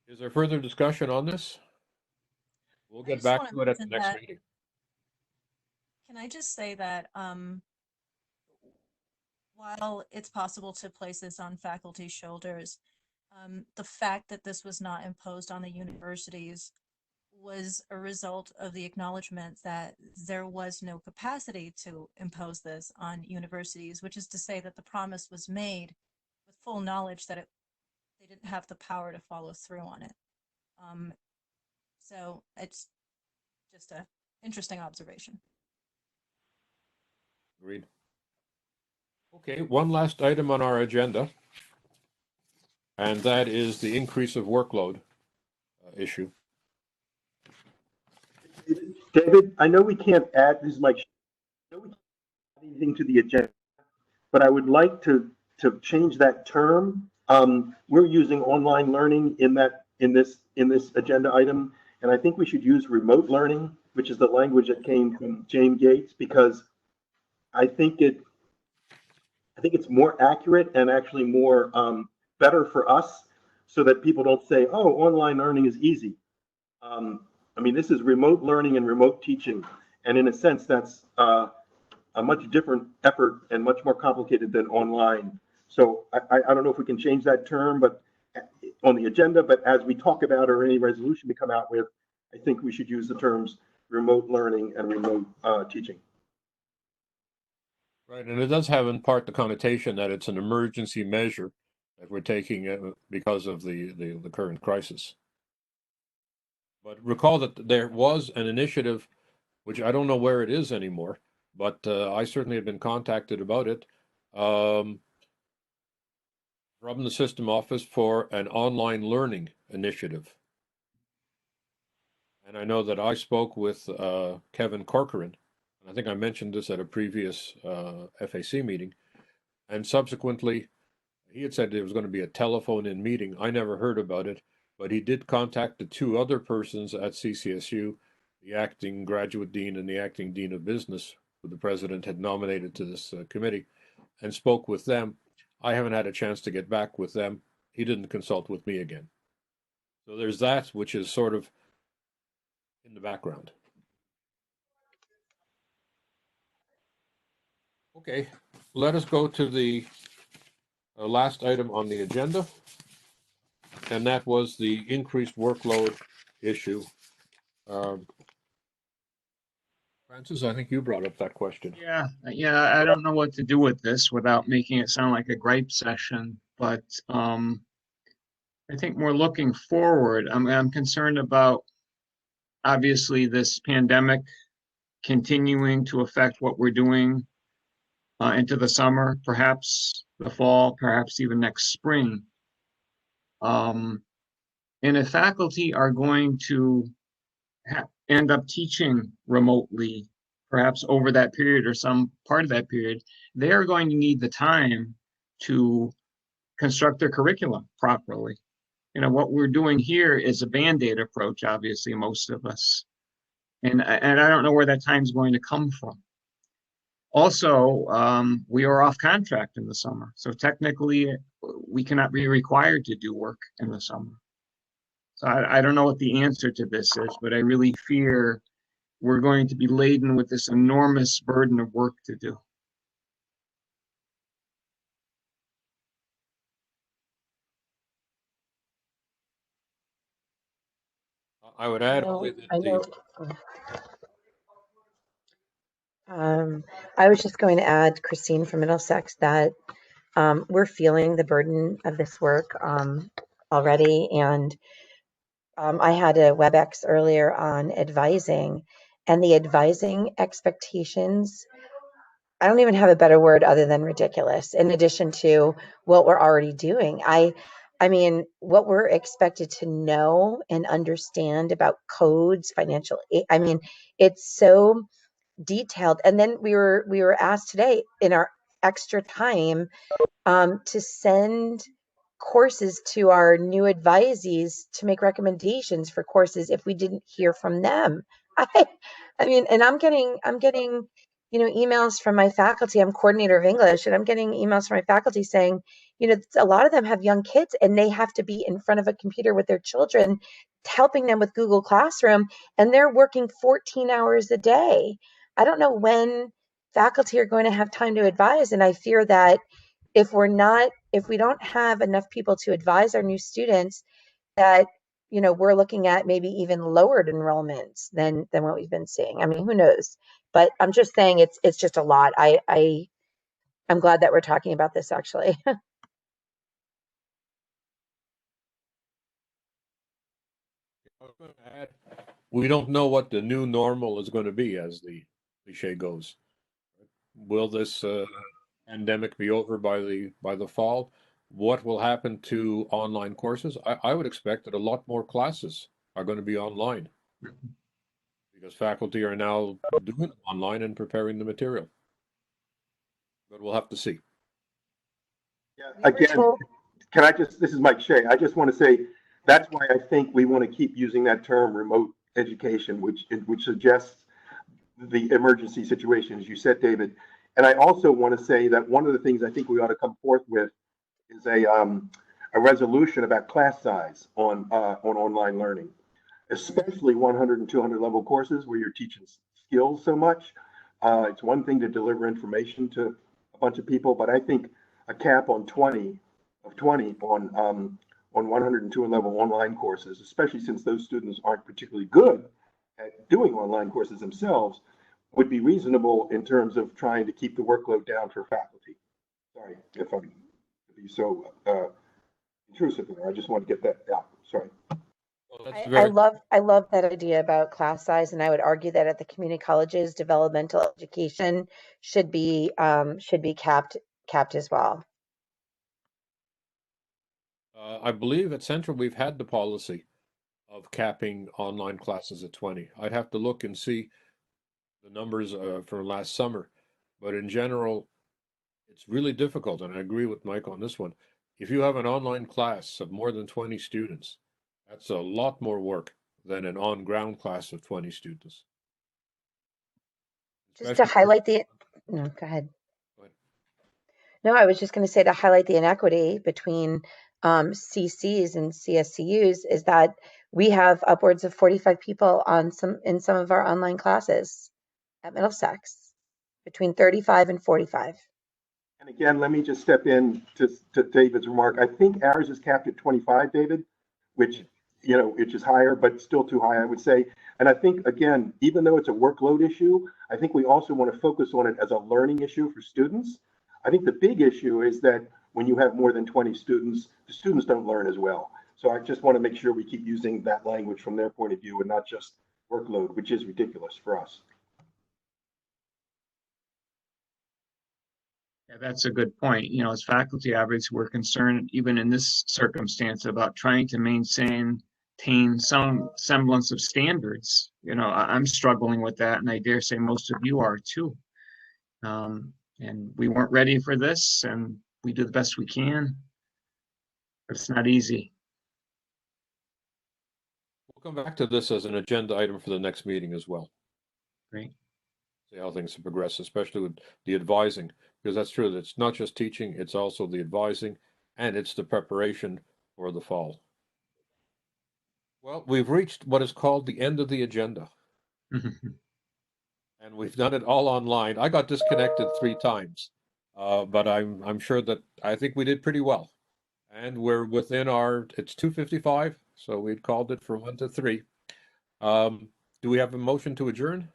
Speaker 1: Is there further discussion on this? We'll get back to it at the next meeting.
Speaker 6: Can I just say that while it's possible to place this on faculty's shoulders, the fact that this was not imposed on the universities was a result of the acknowledgement that there was no capacity to impose this on universities, which is to say that the promise was made with full knowledge that they didn't have the power to follow through on it. So it's just an interesting observation.
Speaker 1: Agreed. Okay, one last item on our agenda, and that is the increase of workload issue.
Speaker 13: David, I know we can't add, this is Mike, I know we can't add anything to the agenda, but I would like to change that term. We're using online learning in this agenda item, and I think we should use remote learning, which is the language that came from James Gates, because I think it's more accurate and actually more better for us, so that people don't say, oh, online learning is easy. I mean, this is remote learning and remote teaching. And in a sense, that's a much different effort and much more complicated than online. So I don't know if we can change that term, but on the agenda, but as we talk about or any resolution we come out with, I think we should use the terms remote learning and remote teaching.
Speaker 1: Right, and it does have in part the connotation that it's an emergency measure that we're taking because of the current crisis. But recall that there was an initiative, which I don't know where it is anymore, but I certainly have been contacted about it, from from the system office for an online learning initiative. And I know that I spoke with Kevin Corcoran, and I think I mentioned this at a previous FAC meeting, and subsequently he had said there was going to be a telephone-in meeting. I never heard about it, but he did contact the two other persons at CCSU, the acting graduate dean and the acting dean of business, who the president had nominated to this committee, and spoke with them. I haven't had a chance to get back with them. He didn't consult with me again. So there's that, which is sort of in the background. Okay, let us go to the last item on the agenda, and that was the increased workload issue. Francis, I think you brought up that question.
Speaker 3: Yeah, I don't know what to do with this without making it sound like a gripe session, but I think more looking forward, I'm concerned about obviously this pandemic continuing to affect what we're doing into the summer, perhaps the fall, perhaps even next spring. And if faculty are going to end up teaching remotely, perhaps over that period or some part of that period, they are going to need the time to construct their curriculum properly. You know, what we're doing here is a Band-Aid approach, obviously, most of us. And I don't know where that time is going to come from. Also, we are off contract in the summer. So technically, we cannot be required to do work in the summer. So I don't know what the answer to this is, but I really fear we're going to be laden with this enormous burden of work to do.
Speaker 1: I would add
Speaker 2: I was just going to add, Christine from Middlesex, that we're feeling the burden of this work already. And I had a WebEx earlier on advising, and the advising expectations, I don't even have a better word other than ridiculous, in addition to what we're already doing. I mean, what we're expected to know and understand about codes, financial aid, I mean, it's so detailed. And then we were asked today in our extra time to send courses to our new advisees to make recommendations for courses if we didn't hear from them. I mean, and I'm getting, emails from my faculty. I'm coordinator of English, and I'm getting emails from my faculty saying, a lot of them have young kids and they have to be in front of a computer with their children, helping them with Google Classroom, and they're working 14 hours a day. I don't know when faculty are going to have time to advise, and I fear that if we don't have enough people to advise our new students, that we're looking at maybe even lowered enrollments than what we've been seeing. I mean, who knows? But I'm just saying it's just a lot. I'm glad that we're talking about this, actually.
Speaker 1: We don't know what the new normal is going to be, as the cliche goes. Will this pandemic be over by the fall? What will happen to online courses? I would expect that a lot more classes are going to be online because faculty are now doing it online and preparing the material. But we'll have to see.
Speaker 13: Yeah, again, this is Mike Shea. I just want to say that's why I think we want to keep using that term remote education, which suggests the emergency situation, as you said, David. And I also want to say that one of the things I think we ought to come forth with is a resolution about class size on online learning, especially 100 and 200 level courses where you're teaching skills so much. It's one thing to deliver information to a bunch of people, but I think a cap on 20 on 100 and 200 level online courses, especially since those students aren't particularly good at doing online courses themselves, would be reasonable in terms of trying to keep the workload down for faculty. Sorry if I'm be so intrusive there. I just want to get that out. Sorry.
Speaker 2: I love that idea about class size, and I would argue that at the community colleges, developmental education should be capped as well.
Speaker 1: I believe at Central we've had the policy of capping online classes at 20. I'd have to look and see the numbers for last summer, but in general, it's really difficult, and I agree with Mike on this one. If you have an online class of more than 20 students, that's a lot more work than an on-ground class of 20 students.
Speaker 2: Just to highlight the, no, go ahead. No, I was just going to say to highlight the inequity between CCs and CSCUs is that we have upwards of 45 people on in some of our online classes at Middlesex, between 35 and 45.
Speaker 13: And again, let me just step in to David's remark. I think ours is capped at 25, David, which, you know, which is higher, but still too high, I would say. And I think, again, even though it's a workload issue, I think we also want to focus on it as a learning issue for students. I think the big issue is that when you have more than 20 students, the students don't learn as well. So I just want to make sure we keep using that language from their point of view and not just workload, which is ridiculous for us.
Speaker 3: Yeah, that's a good point. You know, as faculty advocates, we're concerned even in this circumstance about trying to maintain some semblance of standards. You know, I'm struggling with that, and I dare say most of you are too. And we weren't ready for this, and we do the best we can, but it's not easy.
Speaker 1: We'll come back to this as an agenda item for the next meeting as well.
Speaker 3: Great.
Speaker 1: See how things progress, especially with the advising, because that's true. It's not just teaching, it's also the advising, and it's the preparation for the fall. Well, we've reached what is called the end of the agenda. And we've done it all online. I got disconnected 3 times, but I'm sure that I think we did pretty well. And we're within our, it's 2:55, so we'd called it from 1 to 3. Do we have a motion to adjourn?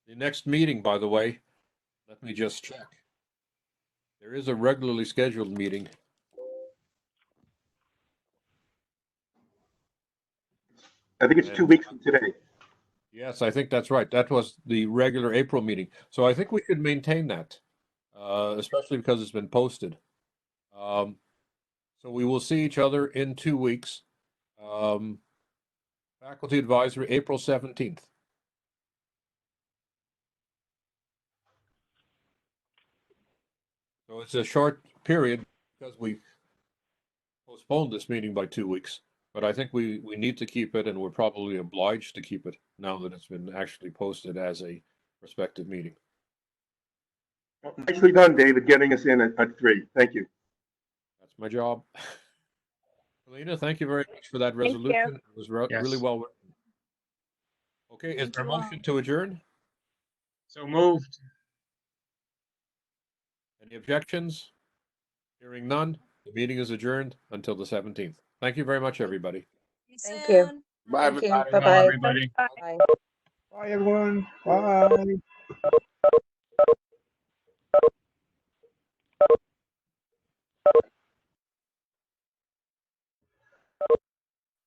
Speaker 1: The next meeting, by the way, let me just check. There is a regularly scheduled meeting.
Speaker 13: I think it's 2 weeks from today.
Speaker 1: Yes, I think that's right. That was the regular April meeting. So I think we should maintain that, especially because it's been posted. So we will see each other in 2 weeks. Faculty Advisory, April 17th. So it's a short period because we postponed this meeting by 2 weeks. But I think we need to keep it, and we're probably obliged to keep it now that it's been actually posted as a prospective meeting.
Speaker 13: Nicely done, David, getting us in at 3. Thank you.
Speaker 1: That's my job. Helena, thank you very much for that resolution. It was really well written. Okay, is there a motion to adjourn?
Speaker 3: So moved.
Speaker 1: Any objections? Hearing none, the meeting is adjourned until the 17th. Thank you very much, everybody.
Speaker 2: Thank you.
Speaker 17: Bye,
Speaker 2: Thank you.
Speaker 17: everybody.
Speaker 2: Bye-bye.
Speaker 3: Everybody.
Speaker 2: Bye.
Speaker 16: Bye, everyone. Bye.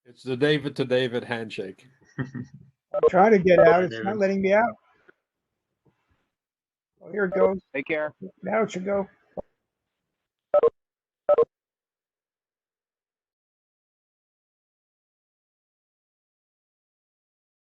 Speaker 1: It's the David to David handshake.
Speaker 16: I'm trying to get out. It's not letting me out. Oh, here it goes.
Speaker 15: Take care.
Speaker 16: Now it should go.